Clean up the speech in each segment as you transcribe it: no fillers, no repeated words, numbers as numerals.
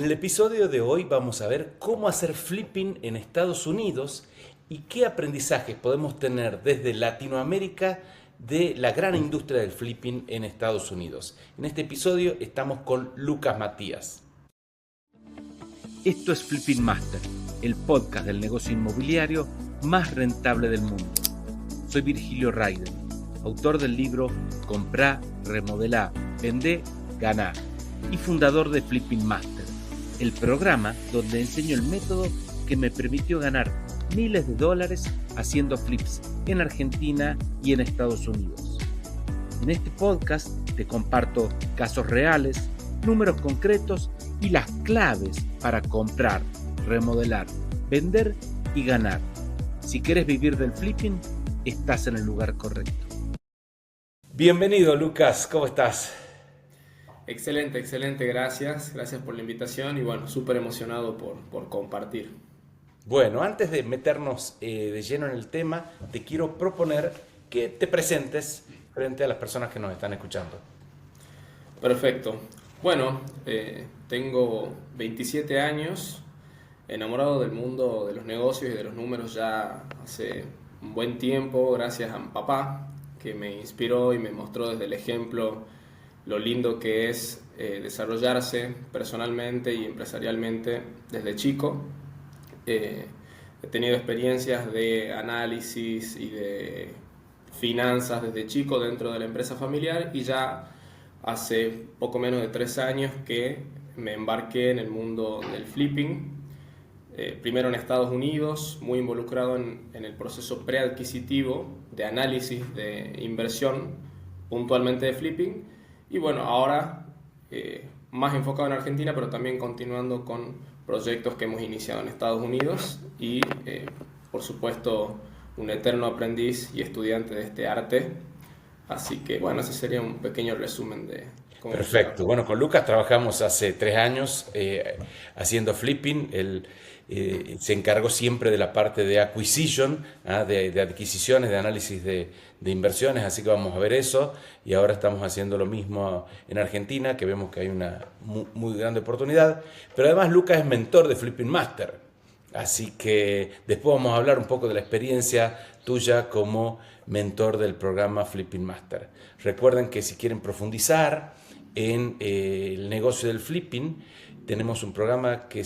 En el episodio de hoy vamos a ver cómo hacer flipping en Estados Unidos y qué aprendizajes podemos tener desde Latinoamérica de la gran industria del flipping en Estados Unidos. En este episodio estamos con Lucas Matías. Esto es Flipping Master, el podcast del negocio inmobiliario más rentable del mundo. Soy Virgilio Raiden, autor del libro Comprá, Remodelá, Vendé, Ganá y fundador de Flipping Master, el programa donde enseño el método que me permitió ganar miles de dólares haciendo flips en Argentina y en Estados Unidos. En este podcast te comparto casos reales, números concretos y las claves para comprar, remodelar, vender y ganar. Si quieres vivir del flipping, estás en el lugar correcto. Bienvenido, Lucas, ¿cómo estás? Excelente, gracias por la invitación y bueno, súper emocionado por compartir. Bueno, antes de meternos de lleno en el tema, te quiero proponer que te presentes frente a las personas que nos están escuchando. Perfecto. Bueno, tengo 27 años, enamorado del mundo de los negocios y de los números ya hace un buen tiempo, gracias a mi papá, que me inspiró y me mostró desde el ejemplo lo lindo que es desarrollarse personalmente y empresarialmente desde chico. He tenido experiencias de análisis y de finanzas desde chico dentro de la empresa familiar y ya hace poco menos de 3 años que me embarqué en el mundo del flipping. Primero en Estados Unidos, muy involucrado en el proceso preadquisitivo de análisis de inversión, puntualmente de flipping. Y bueno, ahora más enfocado en Argentina, pero también continuando con proyectos que hemos iniciado en Estados Unidos y por supuesto un eterno aprendiz y estudiante de este arte. Así que bueno, ese sería un pequeño resumen de cómo. Perfecto. Bueno, con Lucas trabajamos hace 3 años haciendo flipping. Él se encargó siempre de la parte de acquisition, de adquisiciones, de análisis de inversiones, así que vamos a ver eso. Y ahora estamos haciendo lo mismo en Argentina, que vemos que hay una muy grande oportunidad. Pero además Lucas es mentor de Flipping Master. Así que después vamos a hablar un poco de la experiencia tuya como mentor del programa Flipping Master. Recuerden que si quieren profundizar en el negocio del flipping, tenemos un programa que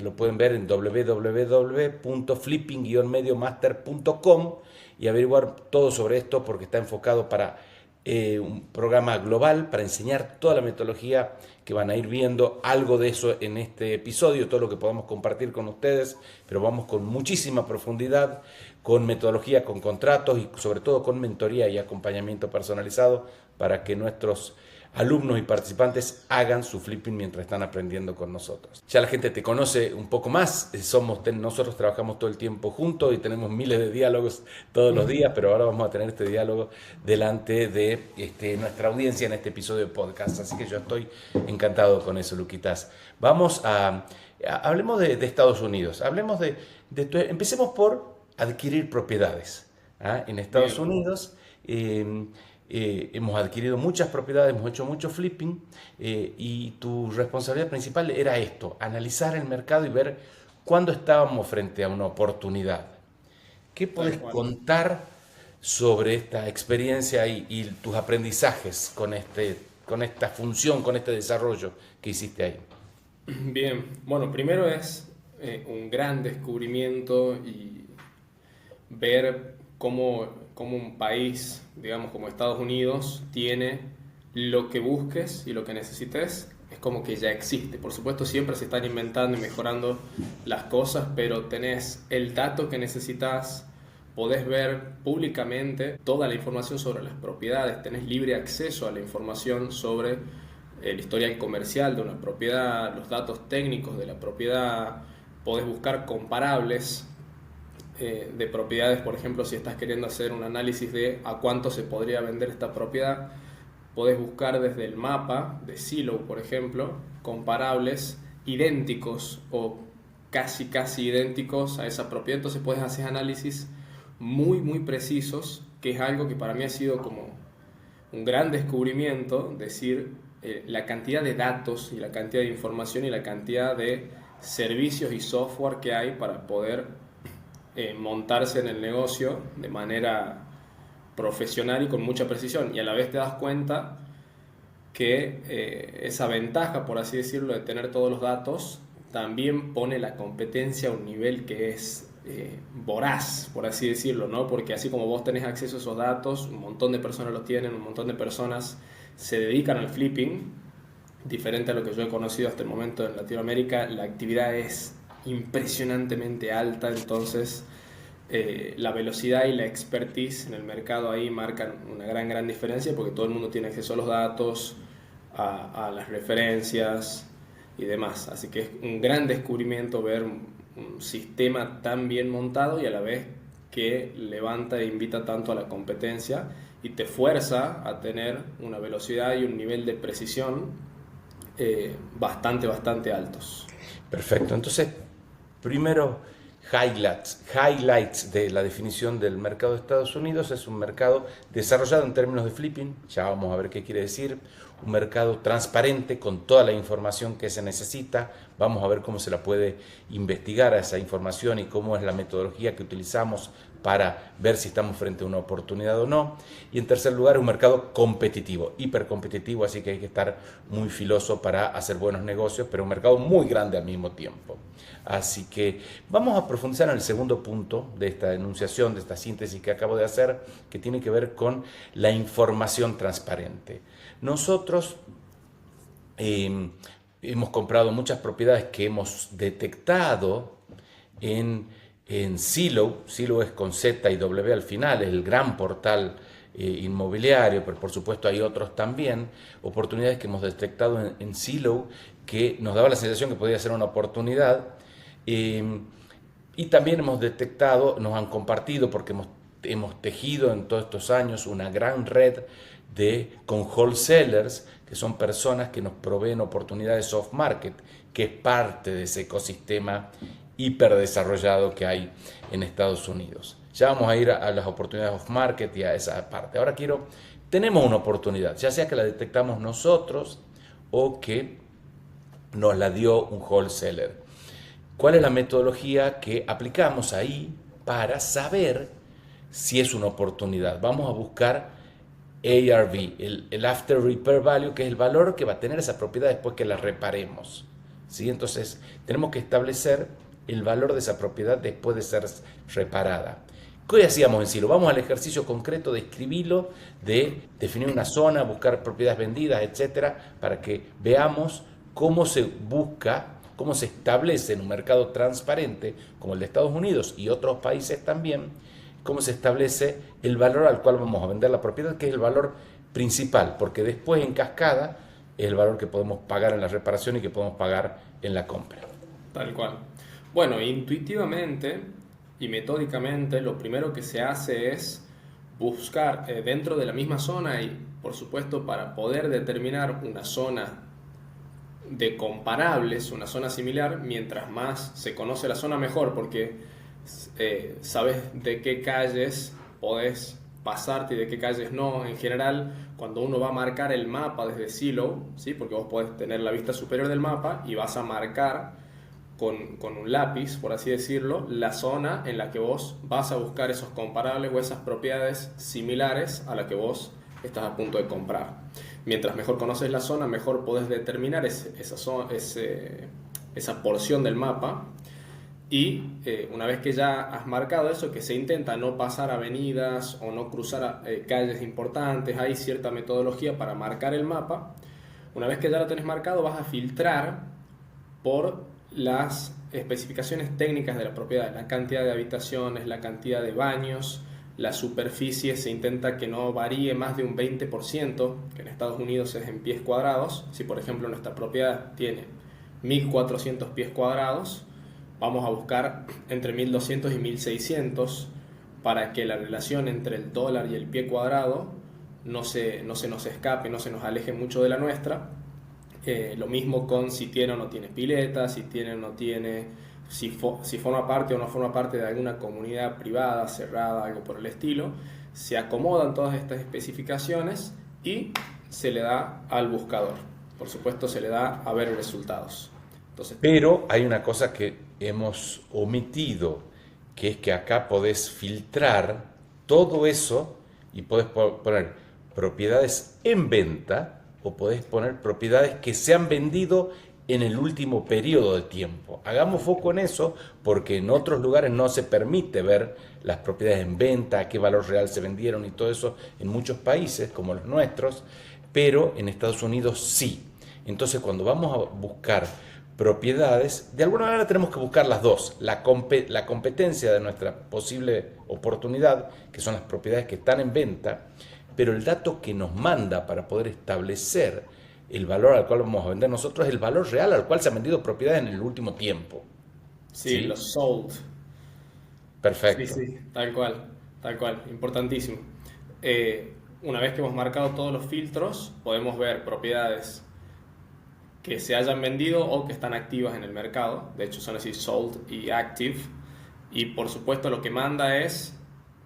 lo pueden ver en www.flipping-mediomaster.com y averiguar todo sobre esto porque está enfocado para un programa global para enseñar toda la metodología que van a ir viendo, algo de eso en este episodio, todo lo que podamos compartir con ustedes, pero vamos con muchísima profundidad, con metodología, con contratos y sobre todo con mentoría y acompañamiento personalizado para que nuestros alumnos y participantes hagan su flipping mientras están aprendiendo con nosotros. Ya la gente te conoce un poco más, nosotros trabajamos todo el tiempo juntos y tenemos miles de diálogos todos los días, pero ahora vamos a tener este diálogo delante de nuestra audiencia en este episodio de podcast, así que yo estoy encantado con eso, Luquitas. Hablemos de Estados Unidos, empecemos por adquirir propiedades. En Estados Bien. Unidos hemos adquirido muchas propiedades, hemos hecho mucho flipping y tu responsabilidad principal era esto, analizar el mercado y ver cuándo estábamos frente a una oportunidad. ¿Qué podés contar sobre esta experiencia y tus aprendizajes con esta función, con este desarrollo que hiciste ahí? Bien, bueno, primero es un gran descubrimiento y ver cómo un país, digamos como Estados Unidos, tiene lo que busques y lo que necesites, es como que ya existe. Por supuesto, siempre se están inventando y mejorando las cosas, pero tenés el dato que necesitas, podés ver públicamente toda la información sobre las propiedades, tenés libre acceso a la información sobre el historial comercial de una propiedad, los datos técnicos de la propiedad, podés buscar comparables de propiedades. Por ejemplo, si estás queriendo hacer un análisis de a cuánto se podría vender esta propiedad, podés buscar desde el mapa de Zillow, por ejemplo, comparables idénticos o casi idénticos a esa propiedad. Entonces puedes hacer análisis muy precisos, que es algo que para mí ha sido como un gran descubrimiento, decir la cantidad de datos y la cantidad de información y la cantidad de servicios y software que hay para poder montarse en el negocio de manera profesional y con mucha precisión, y a la vez te das cuenta que esa ventaja, por así decirlo, de tener todos los datos también pone la competencia a un nivel que es voraz, por así decirlo, ¿no? Porque así como vos tenés acceso a esos datos, un montón de personas los tienen, un montón de personas se dedican al flipping. Diferente a lo que yo he conocido hasta el momento en Latinoamérica, la actividad es impresionantemente alta, entonces la velocidad y la expertise en el mercado ahí marcan una gran diferencia, porque todo el mundo tiene acceso a los datos, a las referencias y demás. Así que es un gran descubrimiento ver un sistema tan bien montado y a la vez que levanta e invita tanto a la competencia y te fuerza a tener una velocidad y un nivel de precisión bastante altos. Perfecto. Entonces, primero, highlights de la definición del mercado de Estados Unidos. Es un mercado desarrollado en términos de flipping, ya vamos a ver qué quiere decir. Un mercado transparente con toda la información que se necesita. Vamos a ver cómo se la puede investigar a esa información y cómo es la metodología que utilizamos para ver si estamos frente a una oportunidad o no. Y en tercer lugar, un mercado competitivo, hipercompetitivo, así que hay que estar muy filoso para hacer buenos negocios, pero un mercado muy grande al mismo tiempo. Así que vamos a profundizar en el segundo punto de esta enunciación, de esta síntesis que acabo de hacer, que tiene que ver con la información transparente. Nosotros hemos comprado muchas propiedades que hemos detectado en Zillow. Zillow es con Z y W al final, es el gran portal inmobiliario, pero por supuesto hay otros también, oportunidades que hemos detectado en Zillow que nos daba la sensación que podía ser una oportunidad, y también hemos detectado, nos han compartido porque hemos tejido en todos estos años una gran red con wholesalers, que son personas que nos proveen oportunidades off market, que es parte de ese ecosistema hiperdesarrollado que hay en Estados Unidos. Ya vamos a ir a las oportunidades off market y a esa parte. Ahora tenemos una oportunidad, ya sea que la detectamos nosotros o que nos la dio un wholesaler. ¿Cuál es la metodología que aplicamos ahí para saber si es una oportunidad? Vamos a buscar ARV, el After Repair Value, que es el valor que va a tener esa propiedad después que la reparemos, ¿sí? Entonces tenemos que establecer el valor de esa propiedad después de ser reparada. ¿Qué hacíamos en Zillow? Vamos al ejercicio concreto de escribirlo, de definir una zona, buscar propiedades vendidas, etcétera, para que veamos cómo se busca, cómo se establece en un mercado transparente como el de Estados Unidos y otros países también, cómo se establece el valor al cual vamos a vender la propiedad, que es el valor principal, porque después en cascada es el valor que podemos pagar en la reparación y que podemos pagar en la compra. Tal cual. Bueno, intuitivamente y metódicamente lo primero que se hace es buscar dentro de la misma zona, y por supuesto para poder determinar una zona de comparables, una zona similar, mientras más se conoce la zona mejor, porque sabes de qué calles podés pasarte y de qué calles no. En general, cuando uno va a marcar el mapa desde Zillow, ¿sí? Porque vos podés tener la vista superior del mapa y vas a marcar con un lápiz, por así decirlo, la zona en la que vos vas a buscar esos comparables o esas propiedades similares a la que vos estás a punto de comprar. Mientras mejor conoces la zona, mejor podés determinar esa porción del mapa. Y una vez que ya has marcado eso, que se intenta no pasar avenidas o no cruzar calles importantes, hay cierta metodología para marcar el mapa. Una vez que ya lo tenés marcado, vas a filtrar por las especificaciones técnicas de la propiedad, la cantidad de habitaciones, la cantidad de baños, la superficie. Se intenta que no varíe más de un 20%, que en Estados Unidos es en pies cuadrados. Si por ejemplo nuestra propiedad tiene 1400 pies cuadrados, vamos a buscar entre 1200 y 1600 para que la relación entre el dólar y el pie cuadrado no se nos escape, no se nos aleje mucho de la nuestra. Lo mismo con si tiene o no tiene pileta, si tiene o no tiene, si forma parte o no forma parte de alguna comunidad privada, cerrada, algo por el estilo. Se acomodan todas estas especificaciones y se le da al buscador. por supuesto se le da a ver resultados. Entonces, Pero hay una cosa que hemos omitido, que es que acá podés filtrar todo eso y podés poner propiedades en venta o podés poner propiedades que se han vendido en el último periodo de tiempo. Hagamos foco en eso porque en otros lugares no se permite ver las propiedades en venta, a qué valor real se vendieron y todo eso en muchos países como los nuestros, pero en Estados Unidos sí. Entonces cuando vamos a buscar propiedades, de alguna manera tenemos que buscar las dos, la competencia de nuestra posible oportunidad, que son las propiedades que están en venta, pero el dato que nos manda para poder establecer el valor al cual vamos a vender nosotros es el valor real al cual se han vendido propiedades en el último tiempo. sí, ¿Sí? los sold. Sí, Perfecto. sí, tal cual, importantísimo. Una vez que hemos marcado todos los filtros, podemos ver propiedades que se hayan vendido o que están activas en el mercado. De hecho, son así, sold y active. Y por supuesto, lo que manda es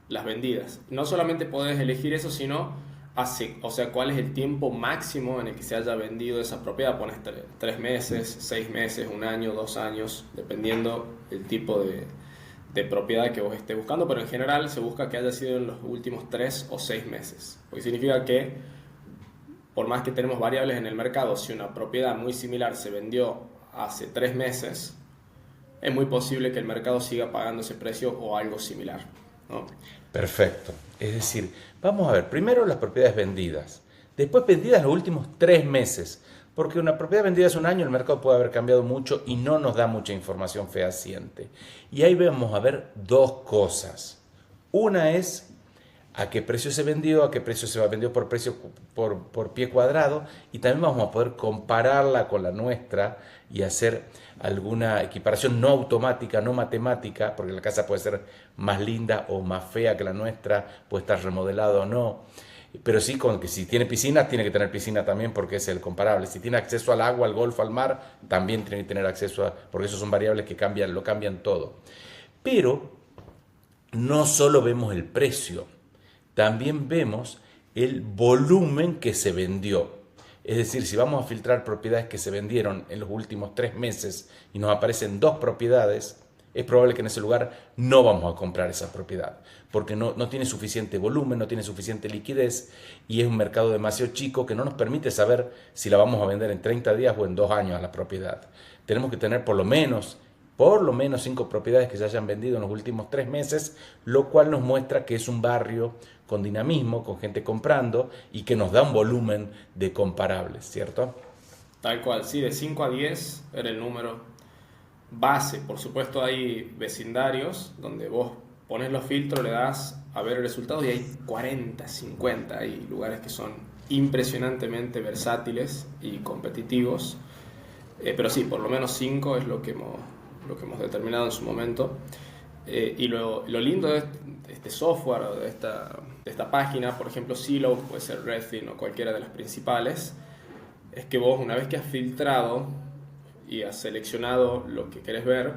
las vendidas. No solamente puedes elegir eso, sino o sea, cuál es el tiempo máximo en el que se haya vendido esa propiedad. Pones 3 meses, 6 meses, 1 año, 2 años, dependiendo el tipo de propiedad que vos estés buscando, pero en general se busca que haya sido en los últimos 3 o 6 meses. Porque significa que, por más que tenemos variables en el mercado, si una propiedad muy similar se vendió hace 3 meses, es muy posible que el mercado siga pagando ese precio o algo similar, ¿no? Perfecto. Es decir, vamos a ver, primero las propiedades vendidas, después vendidas los últimos 3 meses, porque una propiedad vendida hace 1 año, el mercado puede haber cambiado mucho y no nos da mucha información fehaciente. Y ahí vamos a ver dos cosas. Una es a qué precio se vendió, a qué precio se vendió por precio por pie cuadrado, y también vamos a poder compararla con la nuestra y hacer alguna equiparación no automática, no matemática, porque la casa puede ser más linda o más fea que la nuestra, puede estar remodelada o no, pero sí con que si tiene piscina, tiene que tener piscina también porque es el comparable. Si tiene acceso al agua, al golfo, al mar, también tiene que tener acceso a, porque esos son variables que cambian, lo cambian todo. Pero no solo vemos el precio, también vemos el volumen que se vendió. Es decir, si vamos a filtrar propiedades que se vendieron en los últimos 3 meses y nos aparecen 2 propiedades, es probable que en ese lugar no vamos a comprar esa propiedad, porque no tiene suficiente volumen, no tiene suficiente liquidez y es un mercado demasiado chico que no nos permite saber si la vamos a vender en 30 días o en 2 años a la propiedad. Tenemos que tener por lo menos 5 propiedades que se hayan vendido en los últimos 3 meses, lo cual nos muestra que es un barrio con dinamismo, con gente comprando y que nos da un volumen de comparables, ¿cierto? Tal cual, sí, de 5 a 10 era el número base. Por supuesto hay vecindarios donde vos pones los filtros, le das a ver el resultado y hay 40, 50, hay lugares que son impresionantemente versátiles y competitivos, pero sí, por lo menos 5 es lo que hemos determinado en su momento. Y lo lindo de este software o de esta página, por ejemplo Zillow, puede ser Redfin o cualquiera de las principales, es que vos, una vez que has filtrado y has seleccionado lo que querés ver,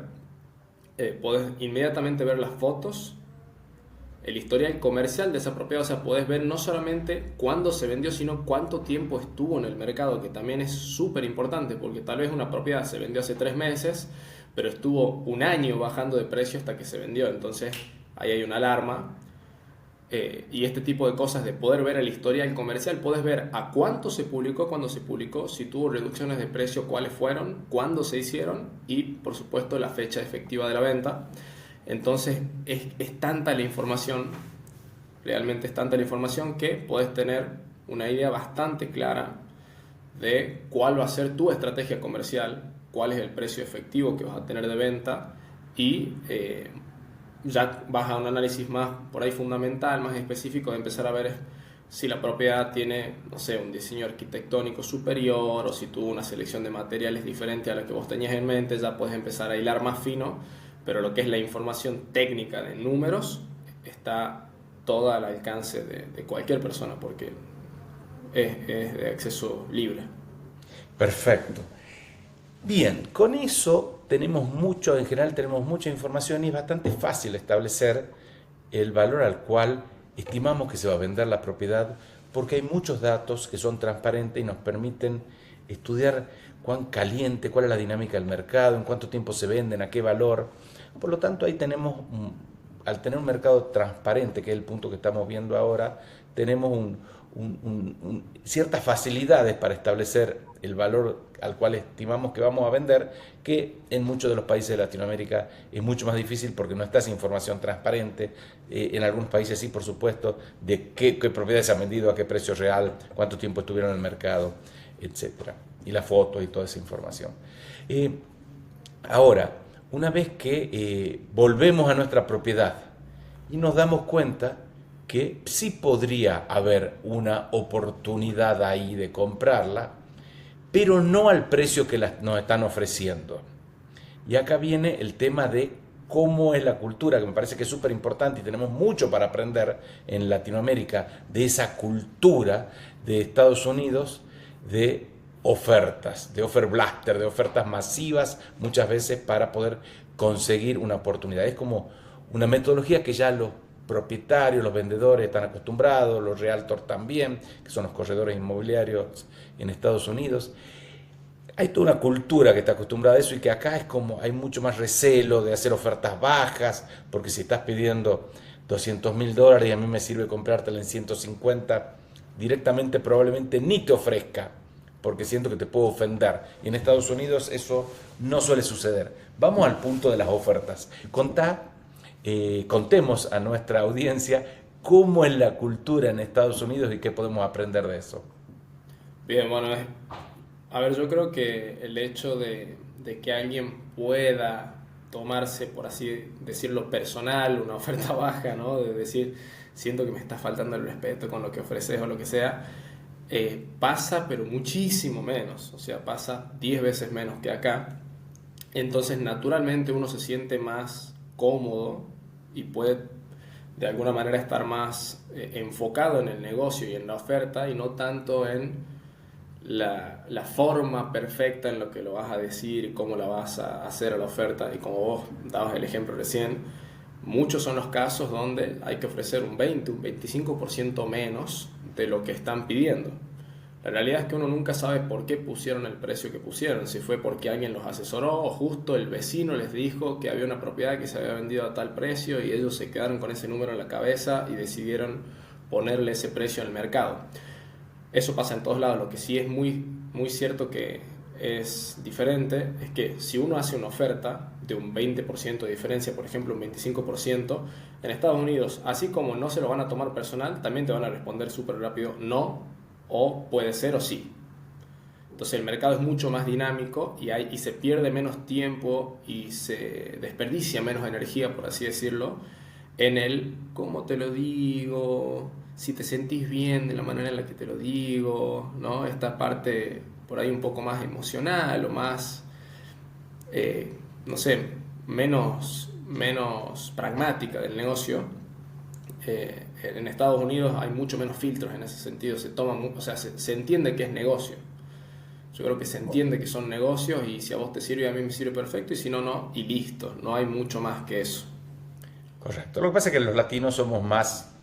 podés inmediatamente ver las fotos, el historial comercial de esa propiedad. O sea, podés ver no solamente cuándo se vendió, sino cuánto tiempo estuvo en el mercado, que también es súper importante, porque tal vez una propiedad se vendió hace 3 meses, pero estuvo 1 año bajando de precio hasta que se vendió. Entonces ahí hay una alarma. Y este tipo de cosas, de poder ver el historial comercial, puedes ver a cuánto se publicó, cuándo se publicó, si tuvo reducciones de precio, cuáles fueron, cuándo se hicieron y por supuesto la fecha efectiva de la venta. Entonces es tanta la información, realmente es tanta la información, que puedes tener una idea bastante clara de cuál va a ser tu estrategia comercial, cuál es el precio efectivo que vas a tener de venta y ya vas a un análisis más por ahí fundamental, más específico, de empezar a ver si la propiedad tiene, no sé, un diseño arquitectónico superior o si tuvo una selección de materiales diferente a la que vos tenías en mente. Ya puedes empezar a hilar más fino, pero lo que es la información técnica de números está toda al alcance de cualquier persona porque es de acceso libre. Perfecto. Bien, con eso en general tenemos mucha información y es bastante fácil establecer el valor al cual estimamos que se va a vender la propiedad porque hay muchos datos que son transparentes y nos permiten estudiar cuán caliente, cuál es la dinámica del mercado, en cuánto tiempo se venden, a qué valor. Por lo tanto, ahí tenemos, al tener un mercado transparente, que es el punto que estamos viendo ahora, tenemos ciertas facilidades para establecer el valor al cual estimamos que vamos a vender, que en muchos de los países de Latinoamérica es mucho más difícil porque no está esa información transparente. En algunos países sí, por supuesto, de qué propiedades se han vendido, a qué precio real, cuánto tiempo estuvieron en el mercado, etcétera, y las fotos y toda esa información. Ahora, una vez que volvemos a nuestra propiedad y nos damos cuenta que sí podría haber una oportunidad ahí de comprarla, pero no al precio que nos están ofreciendo. Y acá viene el tema de cómo es la cultura, que me parece que es súper importante y tenemos mucho para aprender en Latinoamérica de esa cultura de Estados Unidos de ofertas, de offer blaster, de ofertas masivas muchas veces para poder conseguir una oportunidad. Es como una metodología que ya los propietarios, los vendedores están acostumbrados, los realtors también, que son los corredores inmobiliarios en Estados Unidos. Hay toda una cultura que está acostumbrada a eso y que acá es como hay mucho más recelo de hacer ofertas bajas, porque si estás pidiendo $200,000 y a mí me sirve comprártela en 150, directamente probablemente ni te ofrezca, porque siento que te puedo ofender. Y en Estados Unidos eso no suele suceder. Vamos al punto de las ofertas. Contemos a nuestra audiencia cómo es la cultura en Estados Unidos y qué podemos aprender de eso. Bien, bueno, a ver, yo creo que el hecho de que alguien pueda tomarse, por así decirlo, personal, una oferta baja, ¿no? De decir, siento que me está faltando el respeto con lo que ofreces o lo que sea, pasa, pero muchísimo menos, o sea, pasa 10 veces menos que acá. Entonces, naturalmente uno se siente más cómodo y puede de alguna manera estar más enfocado en el negocio y en la oferta y no tanto en la forma perfecta en lo que lo vas a decir, cómo la vas a hacer a la oferta. Y como vos dabas el ejemplo recién, muchos son los casos donde hay que ofrecer un 20, un 25% menos de lo que están pidiendo. La realidad es que uno nunca sabe por qué pusieron el precio que pusieron, si fue porque alguien los asesoró o justo el vecino les dijo que había una propiedad que se había vendido a tal precio y ellos se quedaron con ese número en la cabeza y decidieron ponerle ese precio en el mercado. Eso pasa en todos lados. Lo que sí es muy, muy cierto que es diferente es que si uno hace una oferta de un 20% de diferencia, por ejemplo un 25%, en Estados Unidos, así como no se lo van a tomar personal, también te van a responder súper rápido no, o puede ser o sí. Entonces el mercado es mucho más dinámico y se pierde menos tiempo y se desperdicia menos energía, por así decirlo, en el cómo te lo digo, si te sentís bien de la manera en la que te lo digo, ¿no? Esta parte por ahí un poco más emocional o más, no sé, menos pragmática del negocio. En Estados Unidos hay mucho menos filtros en ese sentido, se entiende que es negocio. Yo creo que se entiende que son negocios y si a vos te sirve, a mí me sirve perfecto y si no, no, y listo, no hay mucho más que eso. Correcto. Lo que pasa es que los latinos somos más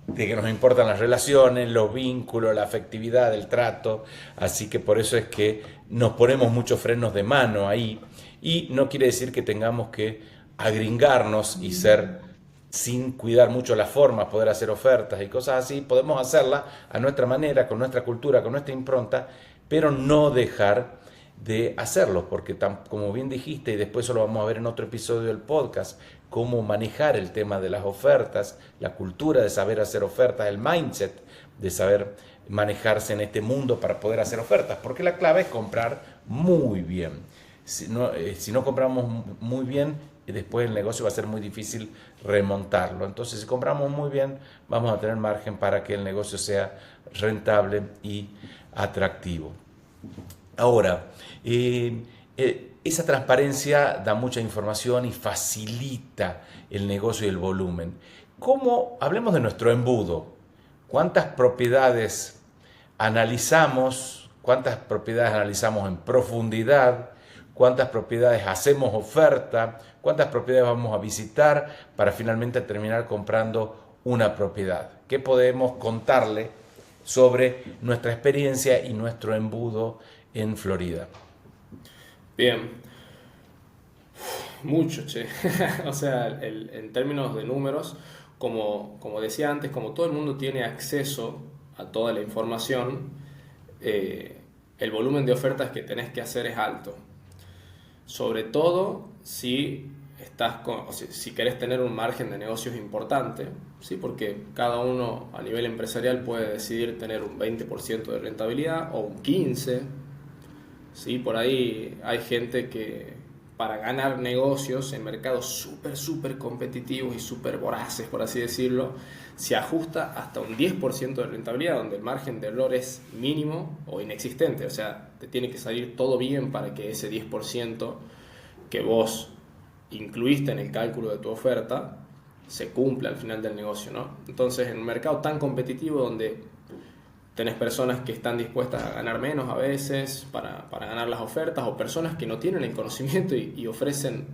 de que nos importan las relaciones, los vínculos, la afectividad, el trato, así que por eso es que nos ponemos muchos frenos de mano ahí y no quiere decir que tengamos que agringarnos y ser sin cuidar mucho las formas, poder hacer ofertas y cosas así. Podemos hacerlas a nuestra manera, con nuestra cultura, con nuestra impronta, pero no dejar de hacerlo, porque como bien dijiste, y después eso lo vamos a ver en otro episodio del podcast, cómo manejar el tema de las ofertas, la cultura de saber hacer ofertas, el mindset de saber manejarse en este mundo para poder hacer ofertas, porque la clave es comprar muy bien. Si no compramos muy bien, después el negocio va a ser muy difícil remontarlo. Entonces, si compramos muy bien, vamos a tener margen para que el negocio sea rentable y atractivo. Ahora, esa transparencia da mucha información y facilita el negocio y el volumen. Hablemos de nuestro embudo. ¿Cuántas propiedades analizamos? ¿Cuántas propiedades analizamos en profundidad? ¿Cuántas propiedades hacemos oferta? ¿Cuántas propiedades vamos a visitar para finalmente terminar comprando una propiedad? ¿Qué podemos contarle sobre nuestra experiencia y nuestro embudo en Florida? Bien, mucho, che. O sea, en términos de números, como decía antes, como todo el mundo tiene acceso a toda la información, el volumen de ofertas que tenés que hacer es alto. Sobre todo si si querés tener un margen de negocios importante, ¿sí? Porque cada uno a nivel empresarial puede decidir tener un 20% de rentabilidad o un 15%. ¿Sí? Por ahí hay gente que para ganar negocios en mercados súper competitivos y súper voraces, por así decirlo, se ajusta hasta un 10% de rentabilidad, donde el margen de error es mínimo o inexistente. O sea, te tiene que salir todo bien para que ese 10% que vos incluiste en el cálculo de tu oferta se cumpla al final del negocio, ¿no? Entonces, en un mercado tan competitivo donde tenés personas que están dispuestas a ganar menos a veces para ganar las ofertas, o personas que no tienen el conocimiento y ofrecen,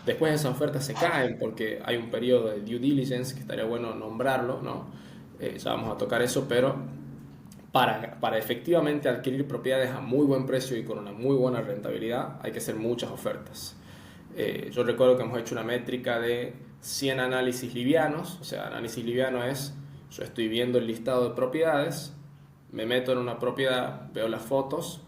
después esas ofertas se caen porque hay un periodo de due diligence que estaría bueno nombrarlo, ¿no? Ya vamos a tocar eso, pero para efectivamente adquirir propiedades a muy buen precio y con una muy buena rentabilidad hay que hacer muchas ofertas. Yo recuerdo que hemos hecho una métrica de 100 análisis livianos. O sea, análisis liviano es: yo estoy viendo el listado de propiedades, me meto en una propiedad, veo las fotos,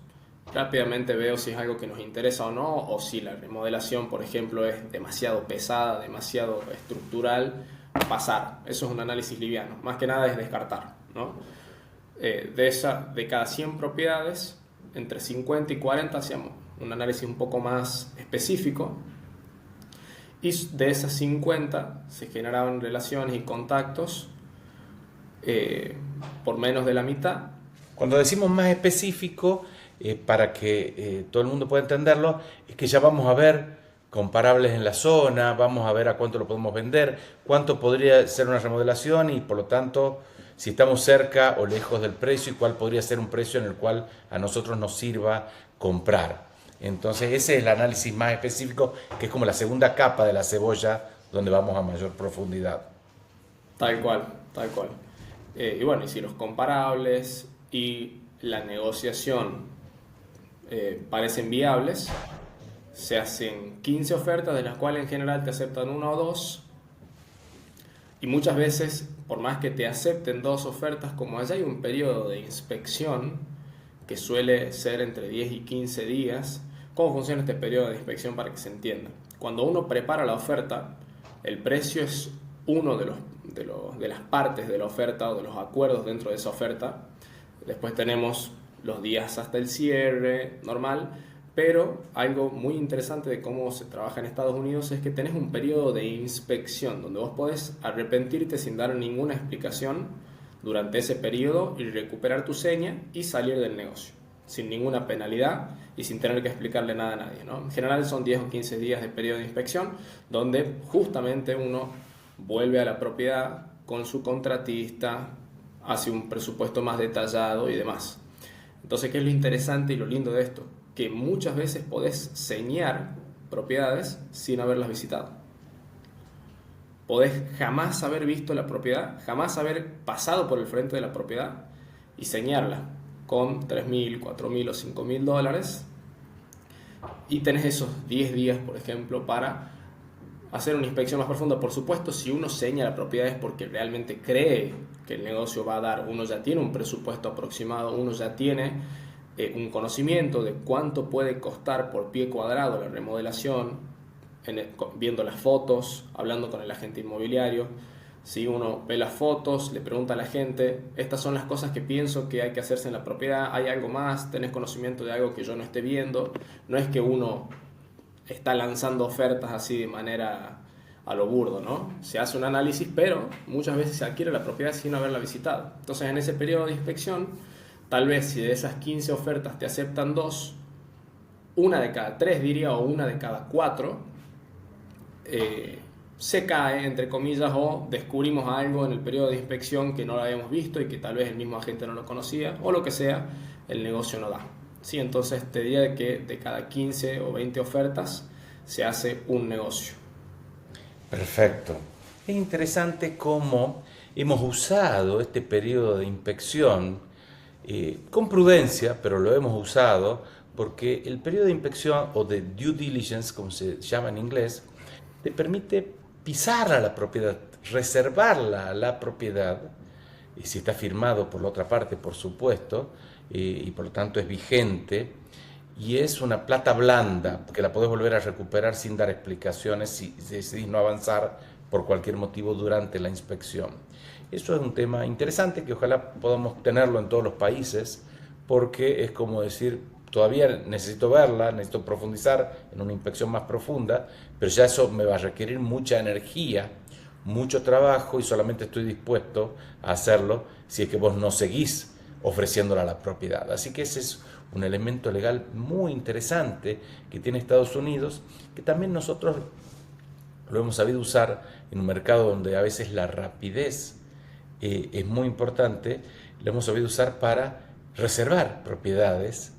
rápidamente veo si es algo que nos interesa o no, o si la remodelación, por ejemplo, es demasiado pesada, demasiado estructural, pasar. Eso es un análisis liviano. Más que nada es descartar, ¿no? De cada 100 propiedades, entre 50 y 40 hacíamos un análisis un poco más específico, y de esas 50 se generaban relaciones y contactos por menos de la mitad. Cuando decimos más específico, para que todo el mundo pueda entenderlo, es que ya vamos a ver comparables en la zona, vamos a ver a cuánto lo podemos vender, cuánto podría ser una remodelación y por lo tanto si estamos cerca o lejos del precio y cuál podría ser un precio en el cual a nosotros nos sirva comprar. Entonces ese es el análisis más específico, que es como la segunda capa de la cebolla donde vamos a mayor profundidad. Tal cual, tal cual. Y bueno, y si los comparables y la negociación parecen viables, se hacen 15 ofertas, de las cuales en general te aceptan una o dos. Y muchas veces, por más que te acepten 2 ofertas, como allá hay un periodo de inspección que suele ser entre 10 y 15 días. ¿Cómo funciona este periodo de inspección para que se entienda? Cuando uno prepara la oferta, el precio es uno de las partes de la oferta o de los acuerdos dentro de esa oferta. Después tenemos los días hasta el cierre normal, pero algo muy interesante de cómo se trabaja en Estados Unidos es que tenés un periodo de inspección donde vos podés arrepentirte sin dar ninguna explicación durante ese periodo y recuperar tu seña y salir del negocio sin ninguna penalidad y sin tener que explicarle nada a nadie, ¿no? En general son 10 o 15 días de periodo de inspección donde justamente uno vuelve a la propiedad con su contratista, hace un presupuesto más detallado y demás. Entonces, ¿qué es lo interesante y lo lindo de esto? Que muchas veces podés señar propiedades sin haberlas visitado. Podés jamás haber visto la propiedad, jamás haber pasado por el frente de la propiedad y señarla con $3,000, $4,000 o $5,000, y tenés esos 10 días, por ejemplo, para hacer una inspección más profunda. Por supuesto, si uno seña la propiedad es porque realmente cree que el negocio va a dar. Uno ya tiene un presupuesto aproximado, uno ya tiene un conocimiento de cuánto puede costar por pie cuadrado la remodelación, viendo las fotos, hablando con el agente inmobiliario. Si uno ve las fotos, le pregunta a la gente: estas son las cosas que pienso que hay que hacerse en la propiedad, ¿hay algo más? ¿Tenés conocimiento de algo que yo no esté viendo? No es que uno está lanzando ofertas así de manera a lo burdo, ¿no? Se hace un análisis, pero muchas veces se adquiere la propiedad sin haberla visitado. Entonces, en ese periodo de inspección, tal vez si de esas 15 ofertas te aceptan 2, una de cada 3 diría, o una de cada 4, se cae, entre comillas, o descubrimos algo en el periodo de inspección que no lo habíamos visto y que tal vez el mismo agente no lo conocía, o lo que sea, el negocio no da. Sí, entonces te diría que de cada 15 o 20 ofertas se hace un negocio. Perfecto. Es interesante cómo hemos usado este periodo de inspección con prudencia, pero lo hemos usado porque el periodo de inspección o de due diligence, como se llama en inglés, te permite pisar a la propiedad, reservarla a la propiedad, y si está firmado por la otra parte, por supuesto, y por lo tanto es vigente, y es una plata blanda que la podés volver a recuperar sin dar explicaciones si decidís no avanzar por cualquier motivo durante la inspección. Eso es un tema interesante que ojalá podamos tenerlo en todos los países, porque es como decir, todavía necesito verla, necesito profundizar en una inspección más profunda, pero ya eso me va a requerir mucha energía, mucho trabajo, y solamente estoy dispuesto a hacerlo si es que vos no seguís ofreciéndola a la propiedad. Así que ese es un elemento legal muy interesante que tiene Estados Unidos, que también nosotros lo hemos sabido usar en un mercado donde a veces la rapidez es muy importante. Lo hemos sabido usar para reservar propiedades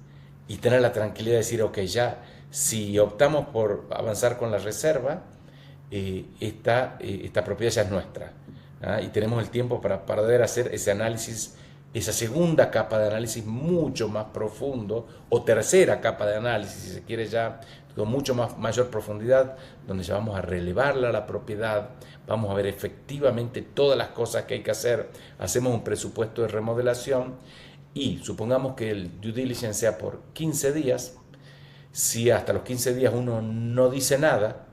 y tener la tranquilidad de decir, ok, ya, si optamos por avanzar con la reserva, esta propiedad ya es nuestra, ¿ah? Y tenemos el tiempo para poder hacer ese análisis, esa segunda capa de análisis mucho más profundo, o tercera capa de análisis, si se quiere, ya con mucho mayor profundidad, donde ya vamos a relevarla a la propiedad, vamos a ver efectivamente todas las cosas que hay que hacer, hacemos un presupuesto de remodelación, y supongamos que el due diligence sea por 15 días, si hasta los 15 días uno no dice nada,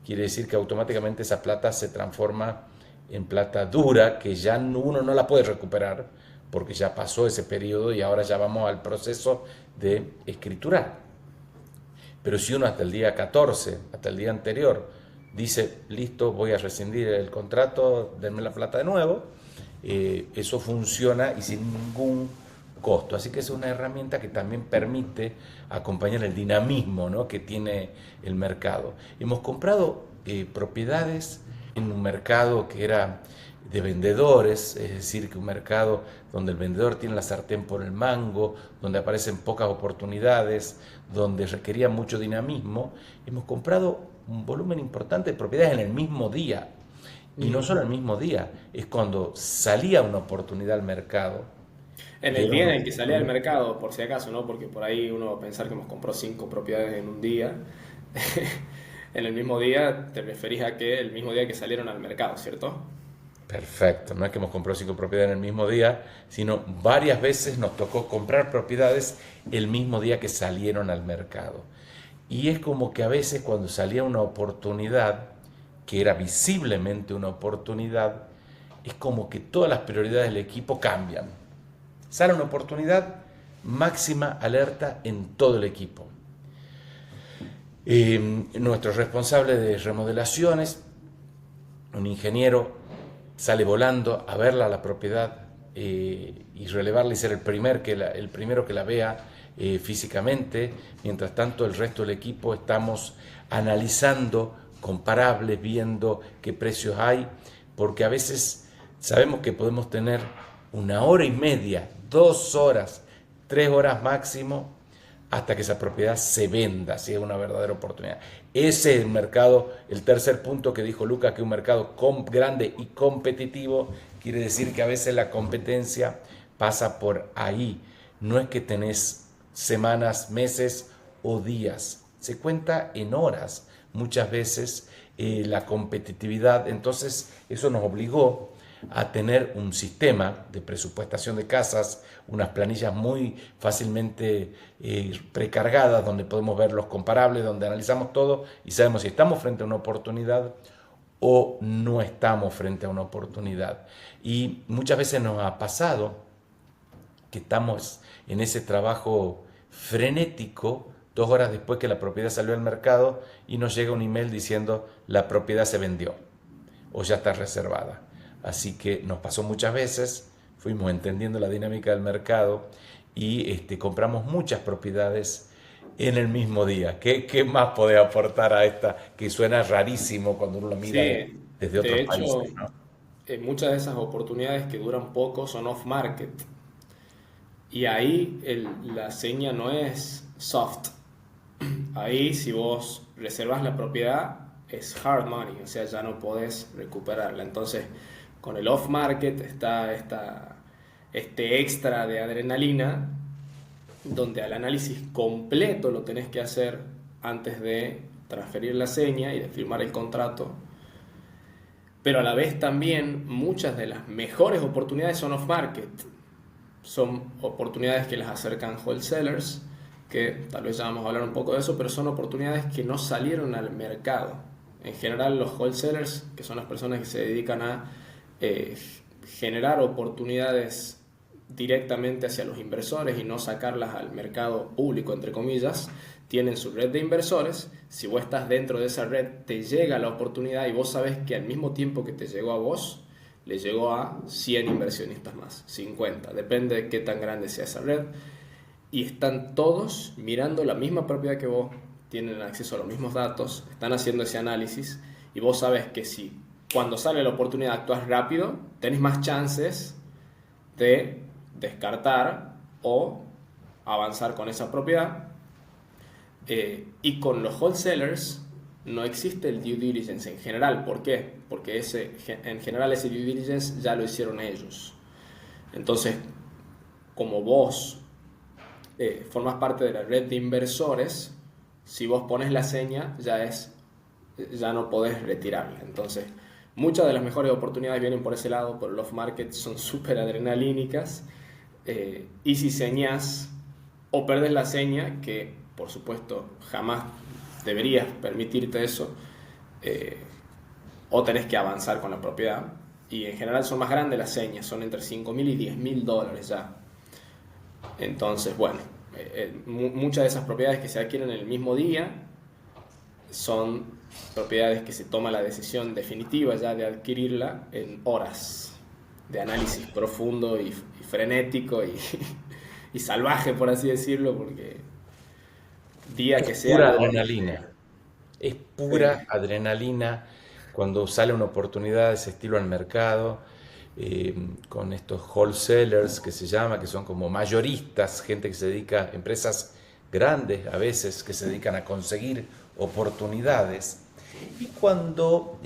quiere decir que automáticamente esa plata se transforma en plata dura, que ya uno no la puede recuperar, porque ya pasó ese periodo y ahora ya vamos al proceso de escriturar. Pero si uno hasta el día 14, hasta el día anterior, dice, listo, voy a rescindir el contrato, denme la plata de nuevo, eso funciona y sin ningún costo. Así que es una herramienta que también permite acompañar el dinamismo, ¿no?, que tiene el mercado. Hemos comprado propiedades en un mercado que era de vendedores, es decir, que un mercado donde el vendedor tiene la sartén por el mango, donde aparecen pocas oportunidades, donde requería mucho dinamismo. Hemos comprado un volumen importante de propiedades en el mismo día, y no solo el mismo día, es cuando salía una oportunidad al mercado. En Que el era día una en el que salía al oportunidad. mercado, por si acaso, ¿no? Porque por ahí uno va a pensar que hemos comprado 5 propiedades en un día. En el mismo día te referís a que el mismo día que salieron al mercado, ¿cierto? Perfecto, no es que hemos comprado 5 propiedades en el mismo día, sino varias veces nos tocó comprar propiedades el mismo día que salieron al mercado. Y es como que a veces cuando salía una oportunidad, que era visiblemente una oportunidad, es como que todas las prioridades del equipo cambian. Sale una oportunidad, máxima alerta en todo el equipo. Nuestro responsable de remodelaciones, un ingeniero, sale volando a verla a la propiedad, y relevarla y ser el primero que la vea físicamente. Mientras tanto, el resto del equipo estamos analizando comparables, viendo qué precios hay, porque a veces sabemos que podemos tener 1 hora y media, 2 horas, 3 horas máximo, hasta que esa propiedad se venda, si es una verdadera oportunidad. Ese es el mercado, el tercer punto que dijo Lucas, que es un mercado grande y competitivo, quiere decir que a veces la competencia pasa por ahí. No es que tenés semanas, meses o días, se cuenta en horas muchas veces la competitividad. Entonces eso nos obligó a tener un sistema de presupuestación de casas, unas planillas muy fácilmente precargadas, donde podemos ver los comparables, donde analizamos todo y sabemos si estamos frente a una oportunidad o no estamos frente a una oportunidad. Y muchas veces nos ha pasado que estamos en ese trabajo frenético 2 horas después que la propiedad salió al mercado y nos llega un email diciendo la propiedad se vendió o ya está reservada. Así que nos pasó muchas veces, fuimos entendiendo la dinámica del mercado y compramos muchas propiedades en el mismo día. ¿Qué más podés aportar a esta que suena rarísimo cuando uno lo mira Sí, desde de otros hecho, países, ¿no? muchas de esas oportunidades que duran poco son off-market. Y ahí la seña no es soft. Ahí si vos reservas la propiedad es hard money, o sea, ya no podés recuperarla. Entonces, con el off-market está este extra de adrenalina, donde al análisis completo lo tenés que hacer antes de transferir la seña y de firmar el contrato. Pero a la vez también muchas de las mejores oportunidades son off-market. Son oportunidades que las acercan wholesalers, que tal vez ya vamos a hablar un poco de eso, pero son oportunidades que no salieron al mercado. En general los wholesalers, que son las personas que se dedican a generar oportunidades directamente hacia los inversores y no sacarlas al mercado público, entre comillas, tienen su red de inversores. Si vos estás dentro de esa red, te llega la oportunidad y vos sabes que al mismo tiempo que te llegó a vos, le llegó a 100 inversionistas más, 50, depende de qué tan grande sea esa red, y están todos mirando la misma propiedad que vos, tienen acceso a los mismos datos, están haciendo ese análisis, y vos sabes que si cuando sale la oportunidad actúas rápido, tenés más chances de descartar o avanzar con esa propiedad. Y con los wholesalers no existe el due diligence en general. ¿Por qué? Porque en general ese due diligence ya lo hicieron ellos. Entonces, como vos formas parte de la red de inversores, si vos pones la seña ya no podés retirarla. Entonces, muchas de las mejores oportunidades vienen por ese lado, por el off-market, son súper adrenalínicas. Y si señas o perdes la seña, que por supuesto jamás deberías permitirte eso, o tenés que avanzar con la propiedad, y en general son más grandes las señas, son entre $5.000 y $10.000 ya. Entonces, bueno, muchas de esas propiedades que se adquieren en el mismo día son propiedades que se toma la decisión definitiva ya de adquirirla en horas de análisis profundo y frenético y salvaje, por así decirlo, porque día que sea... Pura adrenalina. Es pura adrenalina cuando sale una oportunidad de ese estilo al mercado, con estos wholesalers que se llama, que son como mayoristas, gente que se dedica, empresas grandes a veces, que se dedican a conseguir oportunidades. Y cuando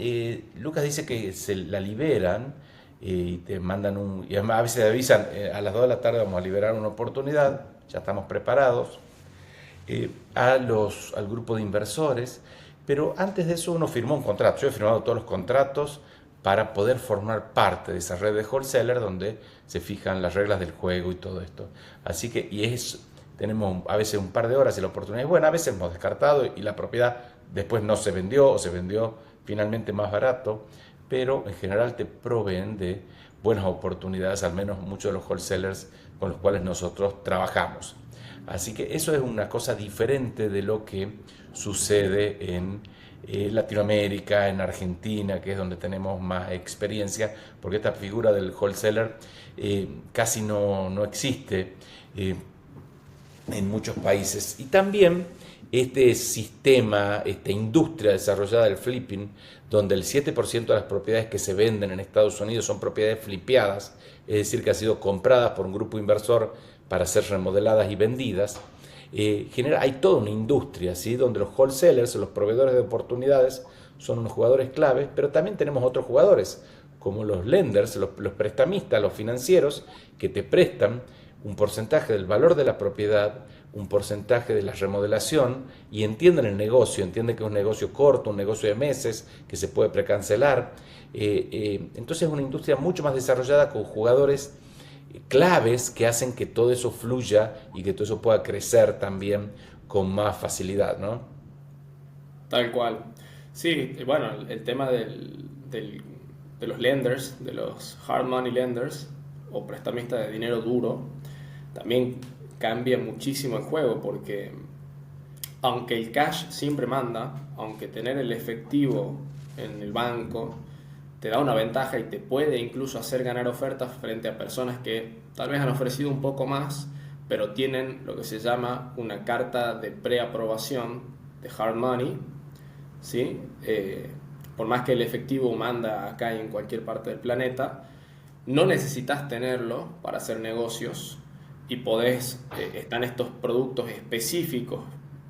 Lucas dice que se la liberan y te mandan y a veces te avisan, a las 2 de la tarde vamos a liberar una oportunidad, ya estamos preparados, al grupo de inversores, pero antes de eso uno firmó un contrato. Yo he firmado todos los contratos para poder formar parte de esa red de wholesaler donde se fijan las reglas del juego y todo esto. Así que, tenemos a veces un par de horas y la oportunidad es buena, a veces hemos descartado y la propiedad después no se vendió o se vendió finalmente más barato, pero en general te proveen de buenas oportunidades, al menos muchos de los wholesalers con los cuales nosotros trabajamos. Así que eso es una cosa diferente de lo que sucede en Latinoamérica, en Argentina, que es donde tenemos más experiencia, porque esta figura del wholesaler casi no existe en muchos países. Y también este sistema, esta industria desarrollada del flipping, donde el 7% de las propiedades que se venden en Estados Unidos son propiedades flipeadas, es decir, que han sido compradas por un grupo inversor para ser remodeladas y vendidas, hay toda una industria, ¿sí?, donde los wholesalers, los proveedores de oportunidades, son unos jugadores claves, pero también tenemos otros jugadores, como los lenders, los prestamistas, los financieros, que te prestan un porcentaje del valor de la propiedad, un porcentaje de la remodelación, y entienden el negocio, entienden que es un negocio corto, un negocio de meses, que se puede precancelar. Entonces es una industria mucho más desarrollada con jugadores claves que hacen que todo eso fluya y que todo eso pueda crecer también con más facilidad, ¿no? Tal cual. Sí, bueno, el tema de los lenders, de los hard money lenders o prestamistas de dinero duro, también cambia muchísimo el juego, porque aunque el cash siempre manda, aunque tener el efectivo en el banco te da una ventaja y te puede incluso hacer ganar ofertas frente a personas que tal vez han ofrecido un poco más, pero tienen lo que se llama una carta de preaprobación de hard money, ¿sí? Por más que el efectivo manda acá y en cualquier parte del planeta, no necesitas tenerlo para hacer negocios y están estos productos específicos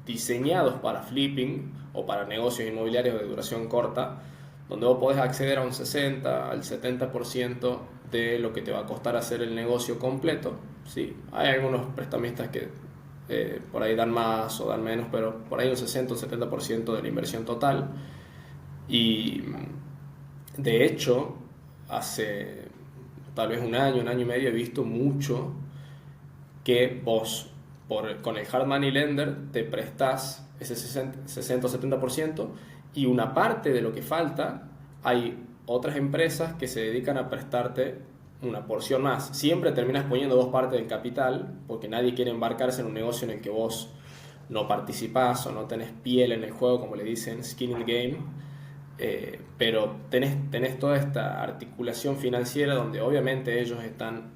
diseñados para flipping o para negocios inmobiliarios de duración corta, donde vos podés acceder a un 60 al 70% de lo que te va a costar hacer el negocio completo. Sí, hay algunos prestamistas que por ahí dan más o dan menos, pero por ahí un 60 o 70% de la inversión total. Y de hecho, hace tal vez un año y medio, he visto mucho que vos con el Hard Money Lender te prestás ese 60 o 70% y una parte de lo que falta, hay otras empresas que se dedican a prestarte una porción más. Siempre terminas poniendo vos parte del capital porque nadie quiere embarcarse en un negocio en el que vos no participás o no tenés piel en el juego, como le dicen, skin in the game. Pero tenés toda esta articulación financiera donde obviamente ellos están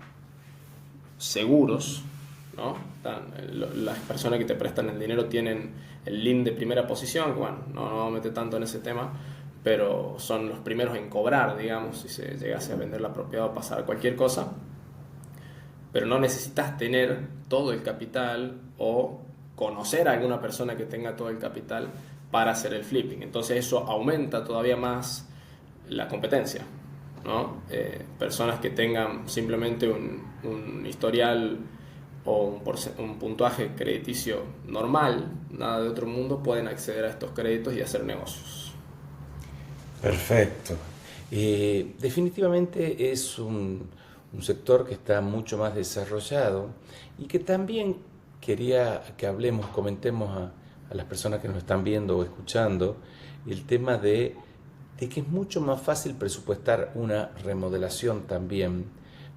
seguros, ¿no? Las personas que te prestan el dinero tienen el link de primera posición, bueno, no mete tanto en ese tema, pero son los primeros en cobrar, digamos, si se llegase a vender la propiedad o pasar cualquier cosa. Pero no necesitas tener todo el capital o conocer a alguna persona que tenga todo el capital para hacer el flipping. Entonces eso aumenta todavía más la competencia, ¿no? Personas que tengan simplemente un historial o un puntaje crediticio normal, nada de otro mundo, pueden acceder a estos créditos y hacer negocios. Perfecto. Definitivamente es un sector que está mucho más desarrollado y que también quería que hablemos, comentemos a las personas que nos están viendo o escuchando el tema de que es mucho más fácil presupuestar una remodelación también,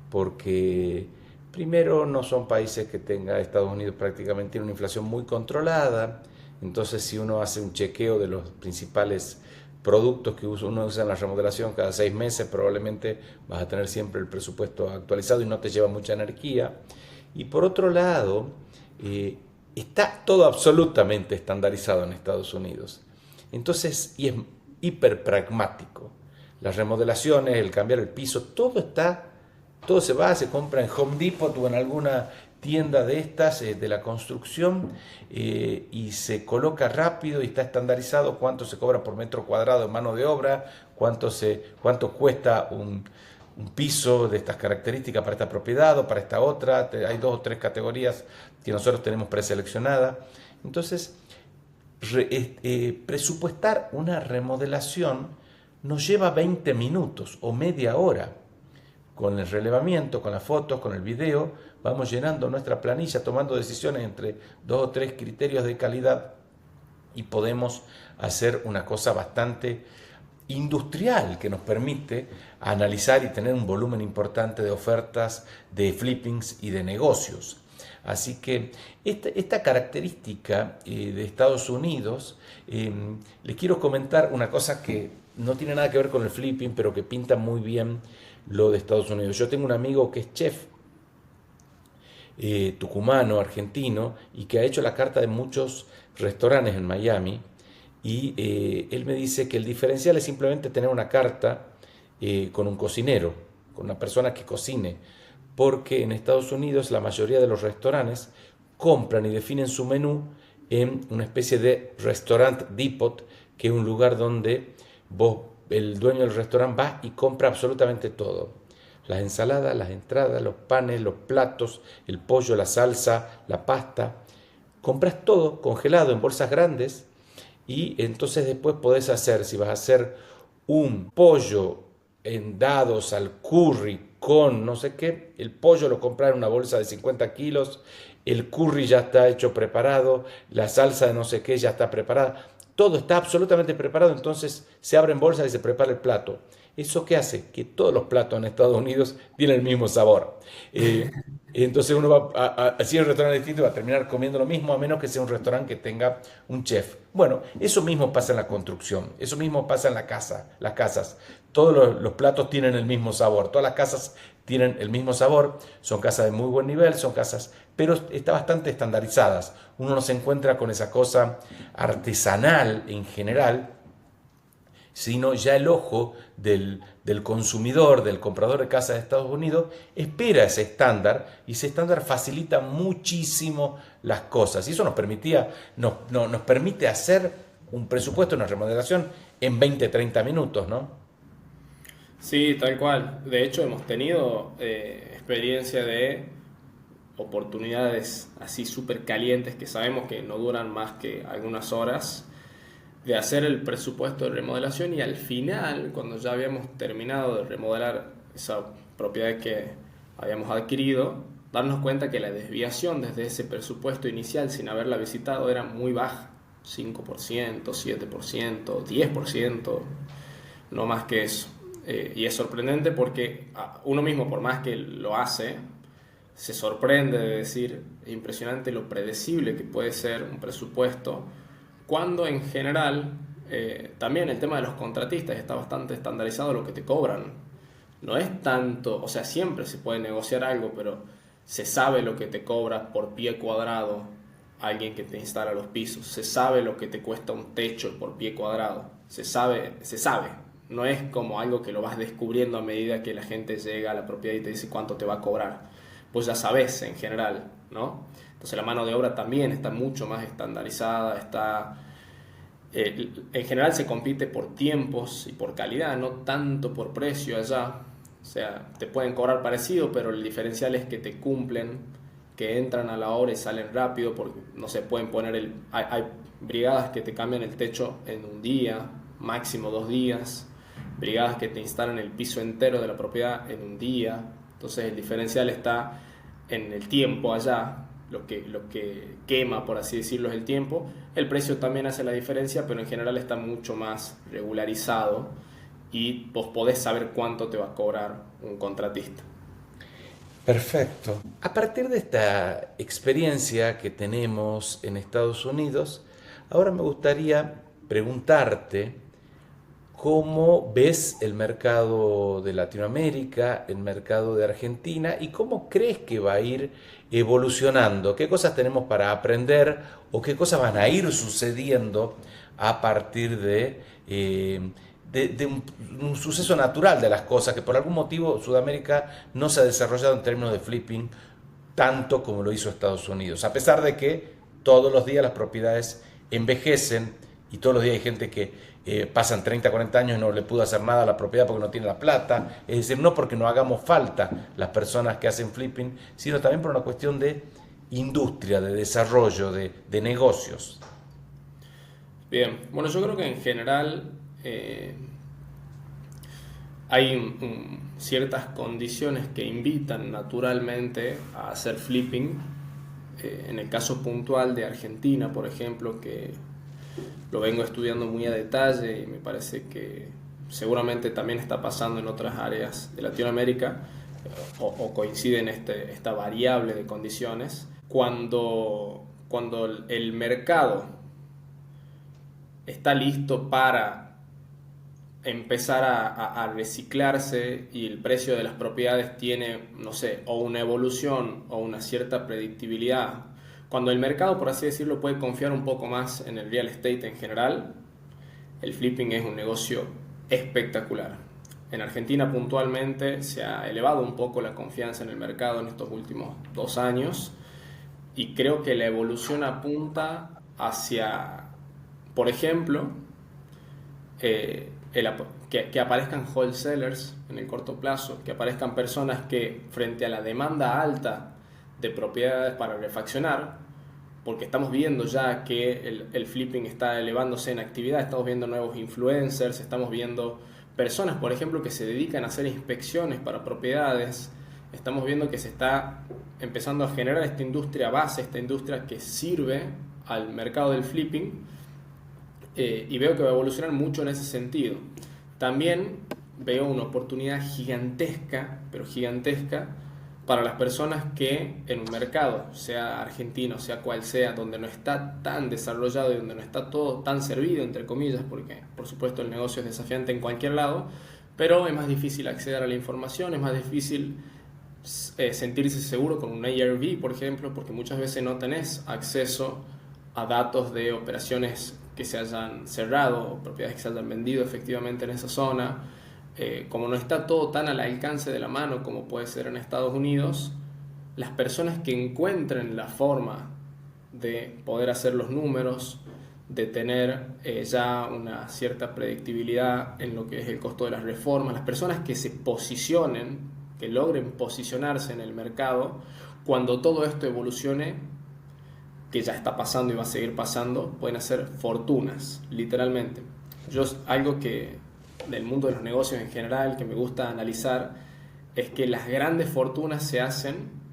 porque primero no son países que tenga Estados Unidos prácticamente una inflación muy controlada, entonces si uno hace un chequeo de los principales productos que uno usa en la remodelación cada 6 meses, probablemente vas a tener siempre el presupuesto actualizado y no te lleva mucha energía. Y por otro lado, está todo absolutamente estandarizado en Estados Unidos. Entonces, y es hiper pragmático. Las remodelaciones, el cambiar el piso, todo se compra en Home Depot o en alguna tienda de estas, de la construcción, y se coloca rápido y está estandarizado cuánto se cobra por metro cuadrado de mano de obra, cuánto cuesta un piso de estas características para esta propiedad o para esta otra. Hay 2 o 3 categorías que nosotros tenemos preseleccionadas. Entonces, presupuestar una remodelación nos lleva 20 minutos o media hora. Con el relevamiento, con las fotos, con el video, vamos llenando nuestra planilla, tomando decisiones entre 2 o 3 criterios de calidad y podemos hacer una cosa bastante industrial que nos permite analizar y tener un volumen importante de ofertas, de flippings y de negocios. Así que esta característica de Estados Unidos, les quiero comentar una cosa que no tiene nada que ver con el flipping, pero que pinta muy bien lo de Estados Unidos. Yo tengo un amigo que es chef, tucumano, argentino, y que ha hecho la carta de muchos restaurantes en Miami, y él me dice que el diferencial es simplemente tener una carta con un cocinero, con una persona que cocine, porque en Estados Unidos la mayoría de los restaurantes compran y definen su menú en una especie de restaurant depot, que es un lugar donde el dueño del restaurante va y compra absolutamente todo. Las ensaladas, las entradas, los panes, los platos, el pollo, la salsa, la pasta. Compras todo congelado en bolsas grandes y entonces después podés hacer, si vas a hacer un pollo en dados al curry con no sé qué, el pollo lo compras en una bolsa de 50 kilos, el curry ya está hecho preparado, la salsa de no sé qué ya está preparada. Todo está absolutamente preparado, entonces se abren bolsas y se prepara el plato. ¿Eso qué hace? Que todos los platos en Estados Unidos tienen el mismo sabor. Entonces uno va a un restaurante distinto y va a terminar comiendo lo mismo, a menos que sea un restaurante que tenga un chef. Bueno, eso mismo pasa en la construcción, eso mismo pasa en las casas. Todos los platos tienen el mismo sabor, todas las casas tienen el mismo sabor, son casas de muy buen nivel, son casas, pero están bastante estandarizadas. Uno no se encuentra con esa cosa artesanal en general, sino ya el ojo del consumidor, del comprador de casa de Estados Unidos, espera ese estándar, y ese estándar facilita muchísimo las cosas. Y eso nos permite hacer un presupuesto, una remodelación en 20-30 minutos, ¿no? Sí, tal cual. De hecho, hemos tenido experiencia de oportunidades así súper calientes que sabemos que no duran más que algunas horas, de hacer el presupuesto de remodelación y al final, cuando ya habíamos terminado de remodelar esa propiedad que habíamos adquirido, darnos cuenta que la desviación desde ese presupuesto inicial sin haberla visitado era muy baja, 5%, 7%, 10%, no más que eso. Y es sorprendente porque uno mismo, por más que lo hace, se sorprende de decir, es impresionante lo predecible que puede ser un presupuesto, cuando en general también el tema de los contratistas está bastante estandarizado lo que te cobran. No es tanto, o sea, siempre se puede negociar algo, pero se sabe lo que te cobra por pie cuadrado alguien que te instala los pisos, se sabe lo que te cuesta un techo por pie cuadrado, se sabe, se sabe. No es como algo que lo vas descubriendo a medida que la gente llega a la propiedad y te dice cuánto te va a cobrar. Pues ya sabes en general, ¿no? Entonces la mano de obra también está mucho más estandarizada, está... en general se compite por tiempos y por calidad, no tanto por precio allá. O sea, te pueden cobrar parecido, pero el diferencial es que te cumplen, que entran a la hora y salen rápido, porque no se pueden poner hay brigadas que te cambian el techo en un día, máximo 2 días, brigadas que te instalan el piso entero de la propiedad en un día. Entonces el diferencial está en el tiempo allá, lo que quema, por así decirlo, es el tiempo. El precio también hace la diferencia, pero en general está mucho más regularizado y vos podés saber cuánto te va a cobrar un contratista. Perfecto. A partir de esta experiencia que tenemos en Estados Unidos, ahora me gustaría preguntarte cómo ves el mercado de Latinoamérica, el mercado de Argentina y cómo crees que va a ir evolucionando, qué cosas tenemos para aprender o qué cosas van a ir sucediendo a partir de un suceso natural de las cosas, que por algún motivo Sudamérica no se ha desarrollado en términos de flipping tanto como lo hizo Estados Unidos, a pesar de que todos los días las propiedades envejecen y todos los días hay gente que pasan 30, 40 años y no le pudo hacer nada a la propiedad porque no tiene la plata. Es decir, no porque no hagamos falta las personas que hacen flipping, sino también por una cuestión de industria, de desarrollo, de negocios. Bien, bueno, yo creo que en general hay ciertas condiciones que invitan naturalmente a hacer flipping. En el caso puntual de Argentina, por ejemplo, que lo vengo estudiando muy a detalle y me parece que seguramente también está pasando en otras áreas de Latinoamérica, o coincide en esta variable de condiciones. Cuando el mercado está listo para empezar a reciclarse y el precio de las propiedades tiene, no sé, o una evolución o una cierta predictibilidad, cuando el mercado, por así decirlo, puede confiar un poco más en el real estate en general, el flipping es un negocio espectacular. En Argentina puntualmente se ha elevado un poco la confianza en el mercado en estos últimos 2 años y creo que la evolución apunta hacia, por ejemplo, que aparezcan wholesalers en el corto plazo, que aparezcan personas que frente a la demanda alta de propiedades para refaccionar, porque estamos viendo ya que el flipping está elevándose en actividad, estamos viendo nuevos influencers, estamos viendo personas, por ejemplo, que se dedican a hacer inspecciones para propiedades, estamos viendo que se está empezando a generar esta industria base, esta industria que sirve al mercado del flipping, y veo que va a evolucionar mucho en ese sentido. También veo una oportunidad gigantesca, pero gigantesca, para las personas que en un mercado, sea argentino, sea cual sea, donde no está tan desarrollado y donde no está todo tan servido, entre comillas, porque por supuesto el negocio es desafiante en cualquier lado, pero es más difícil acceder a la información, es más difícil sentirse seguro con un ARV, por ejemplo, porque muchas veces no tenés acceso a datos de operaciones que se hayan cerrado o propiedades que se hayan vendido efectivamente en esa zona. Como no está todo tan al alcance de la mano como puede ser en Estados Unidos, las personas que encuentren la forma de poder hacer los números, de tener ya una cierta predictibilidad en lo que es el costo de las reformas. Las personas que se posicionen, que logren posicionarse en el mercado, cuando todo esto evolucione, que ya está pasando y va a seguir pasando, pueden hacer fortunas, literalmente. Algo que del mundo de los negocios en general que me gusta analizar es que las grandes fortunas se hacen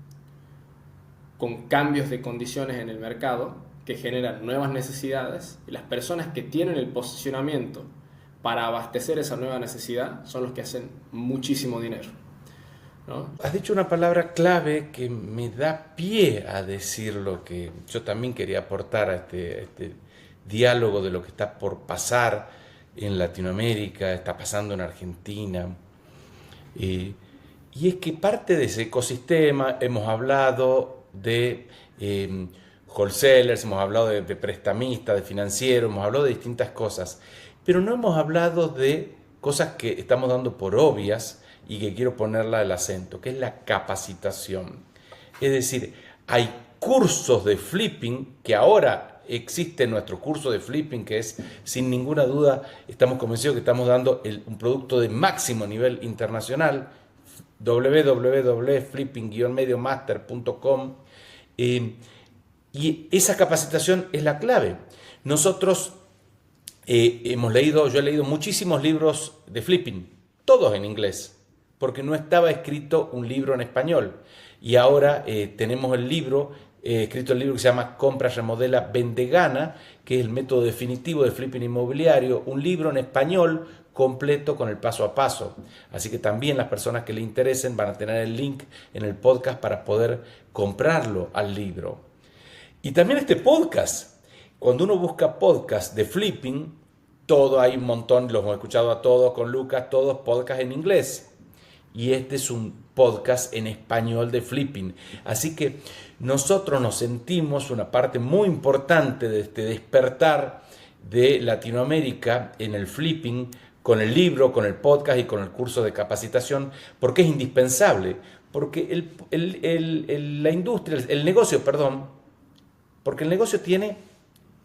con cambios de condiciones en el mercado que generan nuevas necesidades, y las personas que tienen el posicionamiento para abastecer esa nueva necesidad son los que hacen muchísimo dinero, ¿no? Has dicho una palabra clave que me da pie a decir lo que yo también quería aportar a este diálogo de lo que está por pasar en Latinoamérica, está pasando en Argentina. Y es que parte de ese ecosistema hemos hablado de wholesalers, hemos hablado de prestamistas, de financieros, hemos hablado de distintas cosas, pero no hemos hablado de cosas que estamos dando por obvias y que quiero ponerla el acento, que es la capacitación. Es decir, hay cursos de flipping que ahora existe nuestro curso de flipping, que es, sin ninguna duda, estamos convencidos que estamos dando un producto de máximo nivel internacional, www.flipping-mediomaster.com, y esa capacitación es la clave. Nosotros yo he leído muchísimos libros de flipping, todos en inglés, porque no estaba escrito un libro en español. Y ahora tenemos escrito el libro que se llama Compra, Remodela, Vende, Gana, que es el método definitivo de flipping inmobiliario, un libro en español completo con el paso a paso. Así que también las personas que le interesen van a tener el link en el podcast para poder comprarlo al libro. Y también este podcast. Cuando uno busca podcast de flipping, hay un montón, los hemos escuchado a todos con Lucas, todos podcasts en inglés. Y este es un podcast en español de flipping. Así que nosotros nos sentimos una parte muy importante de este despertar de Latinoamérica en el flipping, con el libro, con el podcast y con el curso de capacitación, porque es indispensable. Porque la industria, el negocio, porque el negocio tiene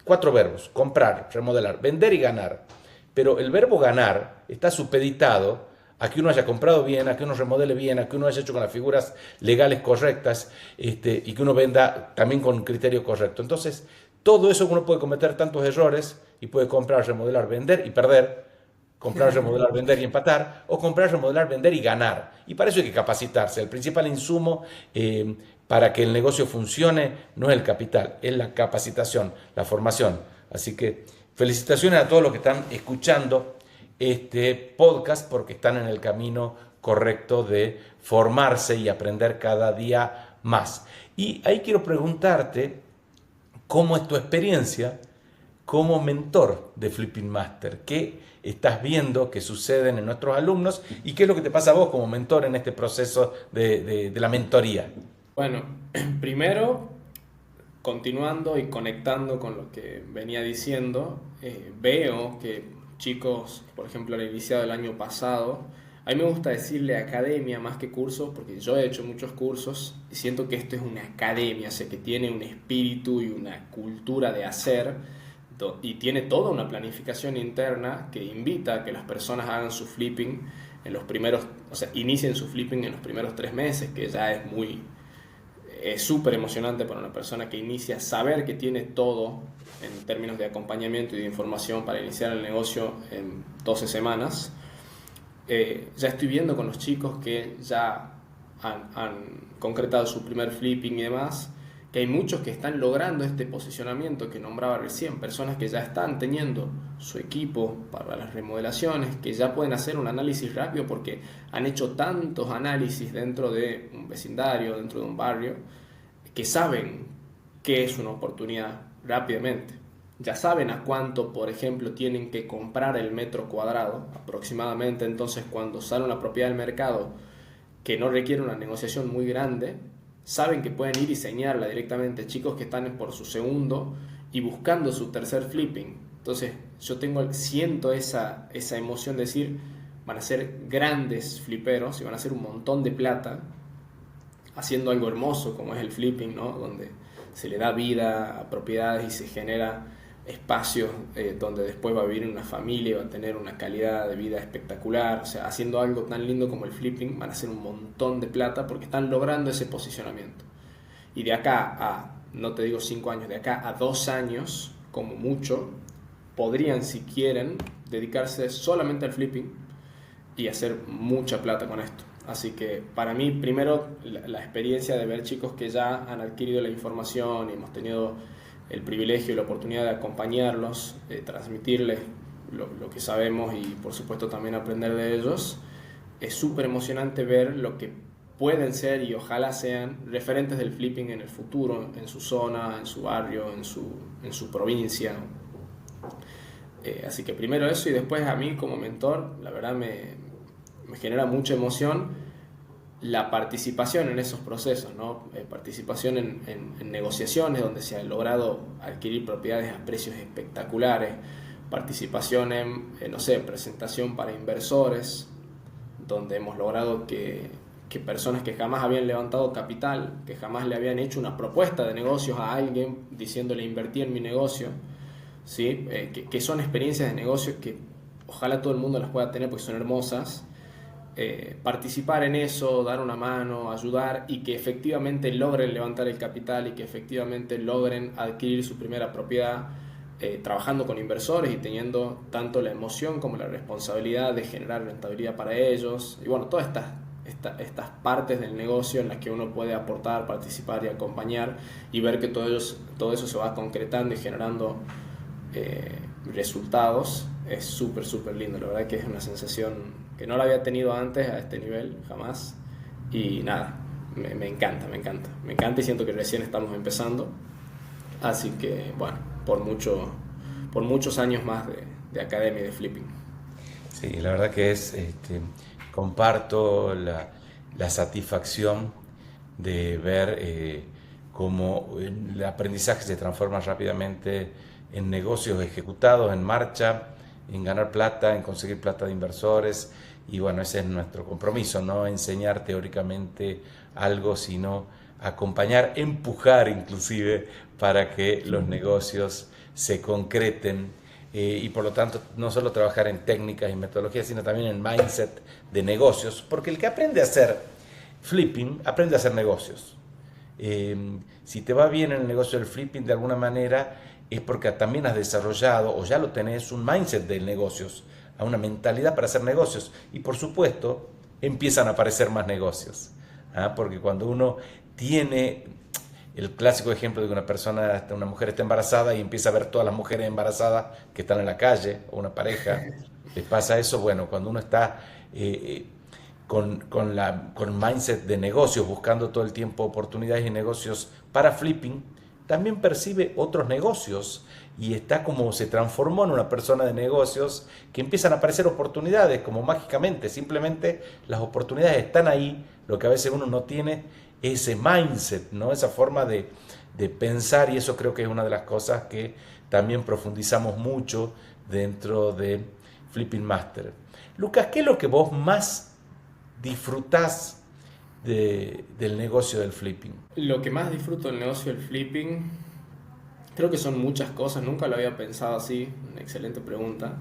4 verbos: comprar, remodelar, vender y ganar. Pero el verbo ganar está supeditado a que uno haya comprado bien, a que uno remodele bien, a que uno haya hecho con las figuras legales correctas, y que uno venda también con criterio correcto. Entonces, todo eso uno puede cometer tantos errores y puede comprar, remodelar, vender y perder, comprar, remodelar, vender y empatar, o comprar, remodelar, vender y ganar. Y para eso hay que capacitarse. El principal insumo para que el negocio funcione no es el capital, es la capacitación, la formación. Así que felicitaciones a todos los que están escuchando este podcast, porque están en el camino correcto de formarse y aprender cada día más. Y ahí quiero preguntarte, ¿cómo es tu experiencia como mentor de Flipping Master? ¿Qué estás viendo que suceden en nuestros alumnos y qué es lo que te pasa a vos como mentor en este proceso de la mentoría? Bueno, primero, continuando y conectando con lo que venía diciendo, veo que chicos, por ejemplo, han iniciado el año pasado, a mí me gusta decirle academia más que curso, porque yo he hecho muchos cursos y siento que esto es una academia, o sea, que tiene un espíritu y una cultura de hacer, y tiene toda una planificación interna que invita a que las personas hagan su flipping en los primeros, o sea, inicien su flipping en los primeros 3 meses, que ya es súper emocionante para una persona que inicia, saber que tiene todo en términos de acompañamiento y de información para iniciar el negocio en 12 semanas. Ya estoy viendo con los chicos que ya han concretado su primer flipping y demás, que hay muchos que están logrando este posicionamiento que nombraba recién, personas que ya están teniendo su equipo para las remodelaciones, que ya pueden hacer un análisis rápido porque han hecho tantos análisis dentro de un vecindario, dentro de un barrio, que saben qué es una oportunidad rápidamente. Ya saben a cuánto, por ejemplo, tienen que comprar el metro cuadrado aproximadamente. Entonces, cuando sale una propiedad del mercado que no requiere una negociación muy grande, saben que pueden ir y diseñarla directamente. Chicos que están por su segundo y buscando su tercer flipping. Entonces, siento esa emoción de decir, van a ser grandes fliperos y van a hacer un montón de plata haciendo algo hermoso como es el flipping, ¿no? Donde se le da vida a propiedades y se genera espacios donde después va a vivir una familia y va a tener una calidad de vida espectacular. O sea, haciendo algo tan lindo como el flipping van a hacer un montón de plata porque están logrando ese posicionamiento. Y de acá a, no te digo 5 años, de acá a 2 años, como mucho, podrían, si quieren, dedicarse solamente al flipping y hacer mucha plata con esto. Así que para mí, primero, la experiencia de ver chicos que ya han adquirido la información y hemos tenido el privilegio y la oportunidad de acompañarlos, transmitirles lo que sabemos y por supuesto también aprender de ellos, es súper emocionante ver lo que pueden ser y ojalá sean referentes del flipping en el futuro, en su zona, en su barrio, en su provincia. Así que primero eso, y después a mí como mentor, la verdad me genera mucha emoción la participación en esos procesos, ¿no? Participación en negociaciones donde se ha logrado adquirir propiedades a precios espectaculares, participación en, no sé, presentación para inversores, donde hemos logrado que personas que jamás habían levantado capital, que jamás le habían hecho una propuesta de negocios a alguien diciéndole invertí en mi negocio, ¿sí? Que son experiencias de negocios que ojalá todo el mundo las pueda tener porque son hermosas. Participar en eso, dar una mano, ayudar y que efectivamente logren levantar el capital y que efectivamente logren adquirir su primera propiedad, trabajando con inversores y teniendo tanto la emoción como la responsabilidad de generar rentabilidad para ellos. Y bueno, todas estas partes del negocio en las que uno puede aportar, participar y acompañar y ver que todo eso se va concretando y generando resultados, es súper, súper lindo. La verdad que es una sensación que no la había tenido antes a este nivel, jamás. Y nada, me encanta y siento que recién estamos empezando. Así que bueno, por muchos años más de academia de flipping. Sí, la verdad que comparto la satisfacción de ver cómo el aprendizaje se transforma rápidamente en negocios ejecutados, en marcha, en ganar plata, en conseguir plata de inversores. Y bueno, ese es nuestro compromiso, no enseñar teóricamente algo, sino acompañar, empujar inclusive para que los negocios se concreten, y por lo tanto no solo trabajar en técnicas y metodologías, sino también en mindset de negocios, porque el que aprende a hacer flipping, aprende a hacer negocios. Si te va bien en el negocio del flipping, de alguna manera es porque también has desarrollado o ya lo tenés un mindset de negocios, a una mentalidad para hacer negocios, y por supuesto empiezan a aparecer más negocios, porque cuando uno tiene el clásico ejemplo de que una mujer está embarazada y empieza a ver todas las mujeres embarazadas que están en la calle, o una pareja, les pasa eso. Bueno, cuando uno está con mindset de negocios, buscando todo el tiempo oportunidades y negocios para flipping, también percibe otros negocios y está como se transformó en una persona de negocios, que empiezan a aparecer oportunidades como mágicamente. Simplemente las oportunidades están ahí, lo que a veces uno no tiene ese mindset, ¿no? Esa forma de pensar, y eso creo que es una de las cosas que también profundizamos mucho dentro de Flipping Master. Lucas, ¿qué es lo que vos más disfrutás del negocio del flipping? Lo que más disfruto del negocio del flipping, creo que son muchas cosas, nunca lo había pensado así, una excelente pregunta.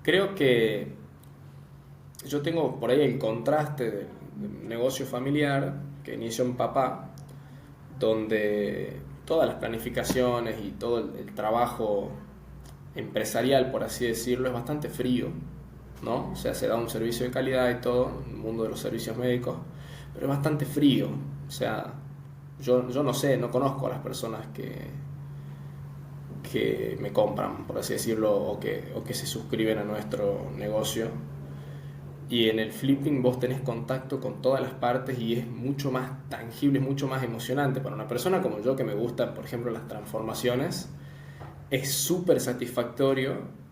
Creo que yo tengo por ahí el contraste del negocio familiar que inició en papá, donde todas las planificaciones y todo el trabajo empresarial, por así decirlo, es bastante frío, ¿no? O sea, se da un servicio de calidad y todo, en el mundo de los servicios médicos, pero es bastante frío. O sea, yo no sé, no conozco a las personas que me compran, por así decirlo, o que se suscriben a nuestro negocio. Y en el flipping vos tenés contacto con todas las partes y es mucho más tangible, mucho más emocionante. Para una persona como yo, que me gustan, por ejemplo, las transformaciones, es súper satisfactorio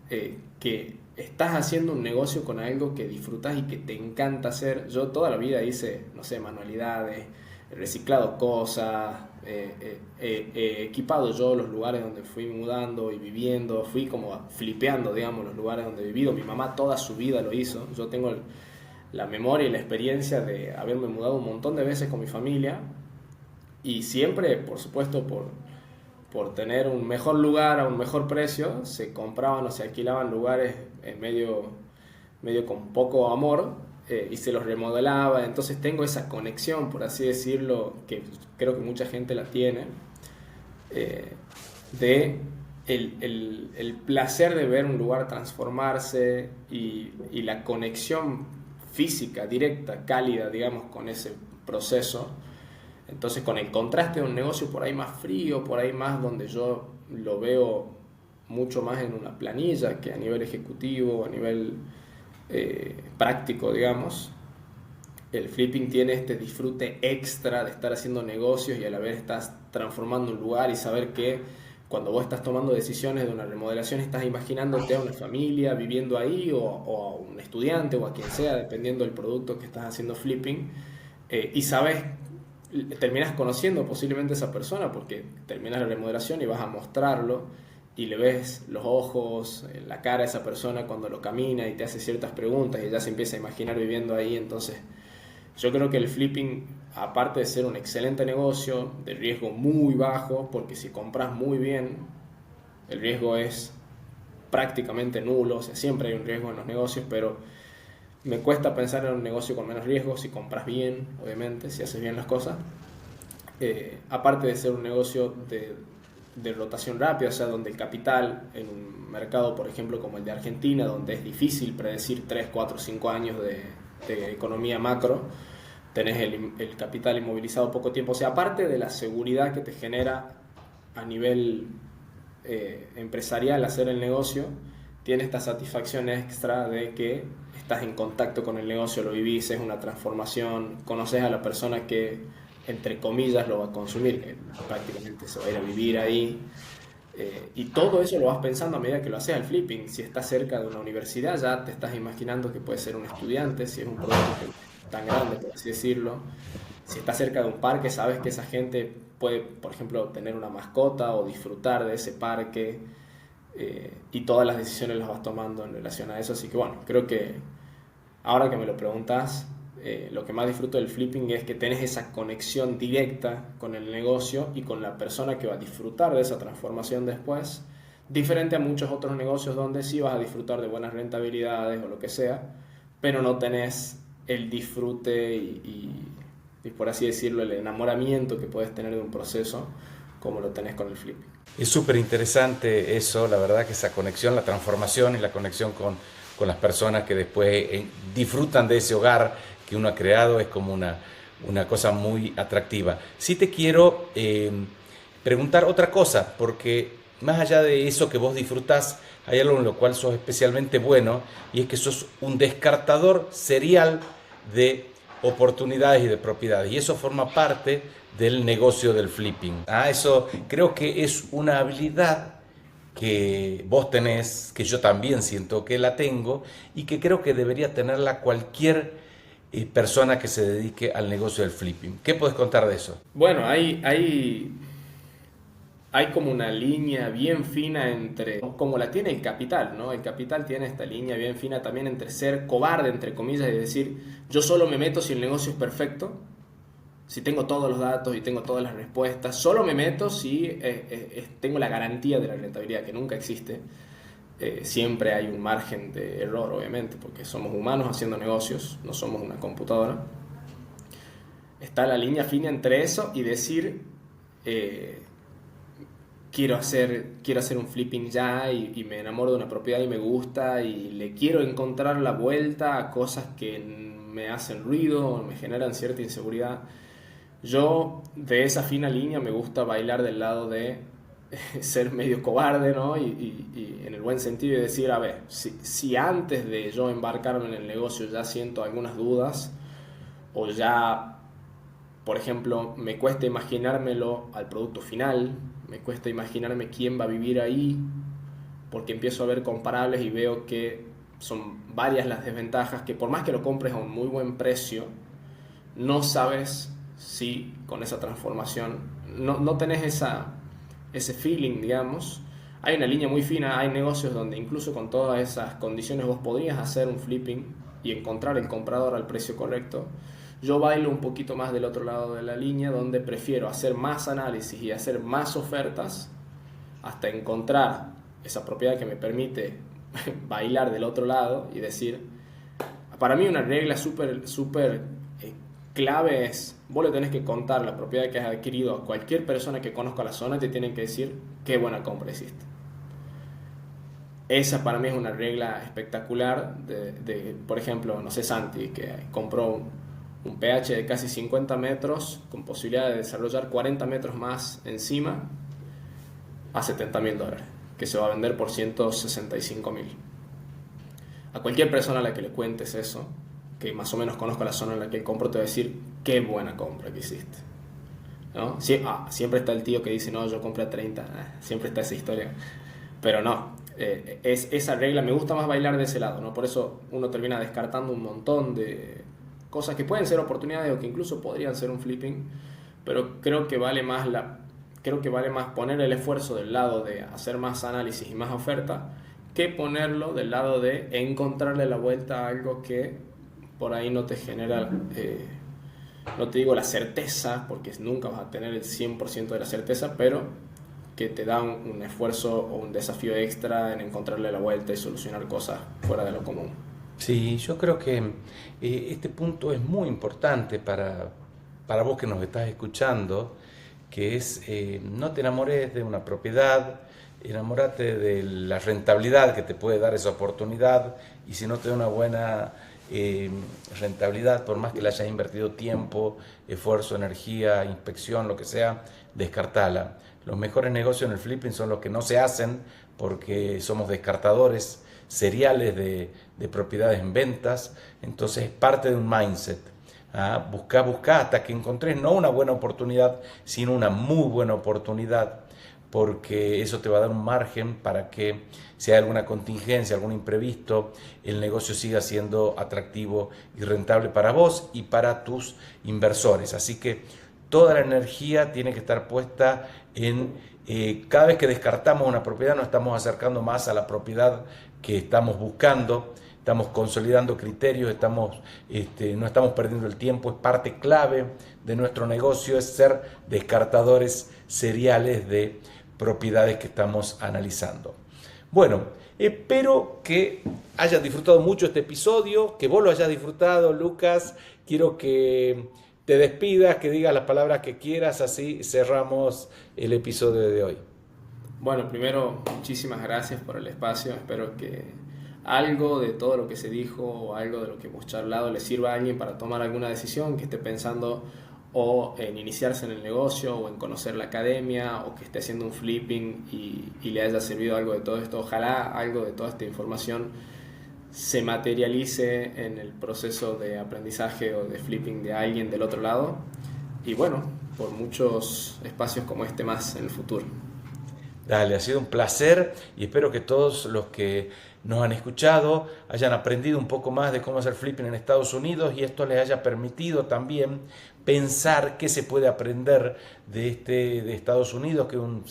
que estás haciendo un negocio con algo que disfrutás y que te encanta hacer. Yo toda la vida hice, no sé, manualidades, reciclado cosas, equipado yo los lugares donde fui mudando y viviendo, fui como flipeando, digamos, los lugares donde he vivido. Mi mamá toda su vida lo hizo. Yo tengo la memoria y la experiencia de haberme mudado un montón de veces con mi familia, y siempre, por supuesto, por tener un mejor lugar a un mejor precio, se compraban o se alquilaban lugares medio con poco amor, y se los remodelaba. Entonces tengo esa conexión, por así decirlo, que creo que mucha gente la tiene, de el placer de ver un lugar transformarse y la conexión física, directa, cálida, digamos, con ese proceso. Entonces, con el contraste de un negocio por ahí más frío, por ahí más donde yo lo veo mucho más en una planilla que a nivel ejecutivo, a nivel práctico, digamos, el flipping tiene este disfrute extra de estar haciendo negocios y a la vez estás transformando un lugar y saber que cuando vos estás tomando decisiones de una remodelación estás imaginándote a una familia viviendo ahí o a un estudiante o a quien sea, dependiendo del producto que estás haciendo flipping, y sabes, terminas conociendo posiblemente a esa persona porque terminas la remodelación y vas a mostrarlo y le ves los ojos, la cara a esa persona cuando lo camina y te hace ciertas preguntas y ya se empieza a imaginar viviendo ahí. Entonces yo creo que el flipping, aparte de ser un excelente negocio, de riesgo muy bajo, porque si compras muy bien, el riesgo es prácticamente nulo, o sea, siempre hay un riesgo en los negocios, pero me cuesta pensar en un negocio con menos riesgo si compras bien, obviamente, si haces bien las cosas. Aparte de ser un negocio de rotación rápida, o sea, donde el capital en un mercado, por ejemplo, como el de Argentina, donde es difícil predecir 3, 4, 5 años de economía macro, tenés el capital inmovilizado poco tiempo. O sea, aparte de la seguridad que te genera a nivel empresarial hacer el negocio, tiene esta satisfacción extra de que estás en contacto con el negocio, lo vivís, es una transformación, conoces a la persona que, entre comillas, lo va a consumir, que prácticamente se va a ir a vivir ahí. Y todo eso lo vas pensando a medida que lo haces al flipping. Si estás cerca de una universidad, ya te estás imaginando que puede ser un estudiante, si es un producto tan grande, por así decirlo. Si estás cerca de un parque, sabes que esa gente puede, por ejemplo, tener una mascota o disfrutar de ese parque, y todas las decisiones las vas tomando en relación a eso. Así que bueno, creo que ahora que me lo preguntas, lo que más disfruto del flipping es que tenés esa conexión directa con el negocio y con la persona que va a disfrutar de esa transformación después, diferente a muchos otros negocios donde sí vas a disfrutar de buenas rentabilidades o lo que sea, pero no tenés el disfrute y por así decirlo, el enamoramiento que puedes tener de un proceso como lo tenés con el flipping. Es súper interesante eso, la verdad que esa conexión, la transformación y la conexión con las personas que después disfrutan de ese hogar que uno ha creado es como una cosa muy atractiva. Sí te quiero preguntar otra cosa, porque más allá de eso que vos disfrutás, hay algo en lo cual sos especialmente bueno, y es que sos un descartador serial de oportunidades y de propiedades, y eso forma parte del negocio del flipping. Eso creo que es una habilidad que vos tenés, que yo también siento que la tengo, y que creo que debería tenerla cualquier persona que se dedique al negocio del flipping. ¿Qué puedes contar de eso? Bueno, hay como una línea bien fina entre, como la tiene el capital, ¿no? El capital tiene esta línea bien fina también entre ser cobarde, entre comillas, y decir, yo solo me meto si el negocio es perfecto, si tengo todos los datos y tengo todas las respuestas, solo me meto si tengo la garantía de la rentabilidad, que nunca existe. Siempre hay un margen de error, obviamente, porque somos humanos haciendo negocios, no somos una computadora. Está la línea fina entre eso y decir, quiero hacer un flipping ya y me enamoro de una propiedad y me gusta y le quiero encontrar la vuelta a cosas que me hacen ruido o me generan cierta inseguridad. Yo de esa fina línea me gusta bailar del lado de ser medio cobarde, ¿no? Y en el buen sentido de decir, a ver, si antes de yo embarcarme en el negocio ya siento algunas dudas o ya, por ejemplo, me cuesta imaginármelo al producto final, me cuesta imaginarme quién va a vivir ahí, porque empiezo a ver comparables y veo que son varias las desventajas, que por más que lo compres a un muy buen precio, no sabes si con esa transformación no tenés ese feeling, digamos. Hay una línea muy fina, hay negocios donde incluso con todas esas condiciones vos podrías hacer un flipping y encontrar el comprador al precio correcto. Yo bailo un poquito más del otro lado de la línea, donde prefiero hacer más análisis y hacer más ofertas hasta encontrar esa propiedad que me permite bailar del otro lado y decir, para mí una regla súper clave es, vos le tenés que contar la propiedad que has adquirido a cualquier persona que conozca la zona y te tienen que decir qué buena compra hiciste. Esa para mí es una regla espectacular por ejemplo, no sé, Santi, que compró un pH de casi 50 metros con posibilidad de desarrollar 40 metros más encima a $70.000, que se va a vender por $165.000. A cualquier persona a la que le cuentes eso, que más o menos conozca la zona en la que él compró, te va a decir qué buena compra que hiciste, ¿no? Siempre está el tío que dice, no, yo compré a 30, siempre está esa historia, pero no. Esa regla, me gusta más bailar de ese lado, ¿no? Por eso uno termina descartando un montón de cosas que pueden ser oportunidades o que incluso podrían ser un flipping, pero creo que vale más poner el esfuerzo del lado de hacer más análisis y más oferta que ponerlo del lado de encontrarle la vuelta a algo que por ahí no te genera, no te digo la certeza, porque nunca vas a tener el 100% de la certeza, pero que te da un esfuerzo o un desafío extra en encontrarle la vuelta y solucionar cosas fuera de lo común. Sí, yo creo que este punto es muy importante para vos que nos estás escuchando, que es no te enamores de una propiedad, enamórate de la rentabilidad que te puede dar esa oportunidad, y si no te da una buena rentabilidad, por más que le hayas invertido tiempo, esfuerzo, energía, inspección, lo que sea, descartala. Los mejores negocios en el flipping son los que no se hacen porque somos descartadores seriales de propiedades en ventas. Entonces es parte de un mindset. Busca hasta que encontres no una buena oportunidad, sino una muy buena oportunidad, porque eso te va a dar un margen para que si hay alguna contingencia, algún imprevisto, el negocio siga siendo atractivo y rentable para vos y para tus inversores. Así que toda la energía tiene que estar puesta en cada vez que descartamos una propiedad nos estamos acercando más a la propiedad que estamos buscando, estamos consolidando criterios, no estamos perdiendo el tiempo. Es parte clave de nuestro negocio, es ser descartadores seriales de propiedades que estamos analizando. Bueno, espero que hayas disfrutado mucho este episodio, que vos lo hayas disfrutado, Lucas. Quiero que te despidas, que digas las palabras que quieras, así cerramos el episodio de hoy. Bueno, primero, muchísimas gracias por el espacio. Espero que algo de todo lo que se dijo o algo de lo que hemos charlado le sirva a alguien para tomar alguna decisión, que esté pensando o en iniciarse en el negocio o en conocer la academia o que esté haciendo un flipping y le haya servido algo de todo esto. Ojalá algo de toda esta información se materialice en el proceso de aprendizaje o de flipping de alguien del otro lado, y bueno, por muchos espacios como este más en el futuro. Dale, ha sido un placer y espero que todos los que nos han escuchado hayan aprendido un poco más de cómo hacer flipping en Estados Unidos y esto les haya permitido también pensar qué se puede aprender de Estados Unidos, que es un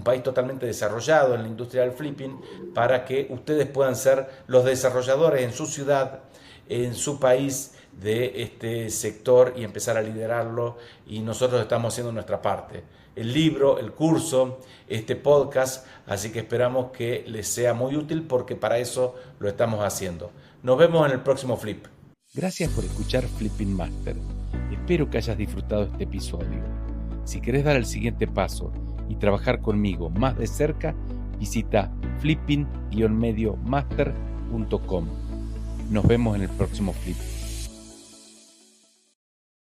país totalmente desarrollado en la industria del flipping, para que ustedes puedan ser los desarrolladores en su ciudad, en su país, de este sector y empezar a liderarlo, y nosotros estamos haciendo nuestra parte. El libro, el curso, este podcast, así que esperamos que les sea muy útil porque para eso lo estamos haciendo. Nos vemos en el próximo Flip. Gracias por escuchar Flipping Master. Espero que hayas disfrutado este episodio. Si querés dar el siguiente paso y trabajar conmigo más de cerca, visita flipping-mediomaster.com. Nos vemos en el próximo Flip.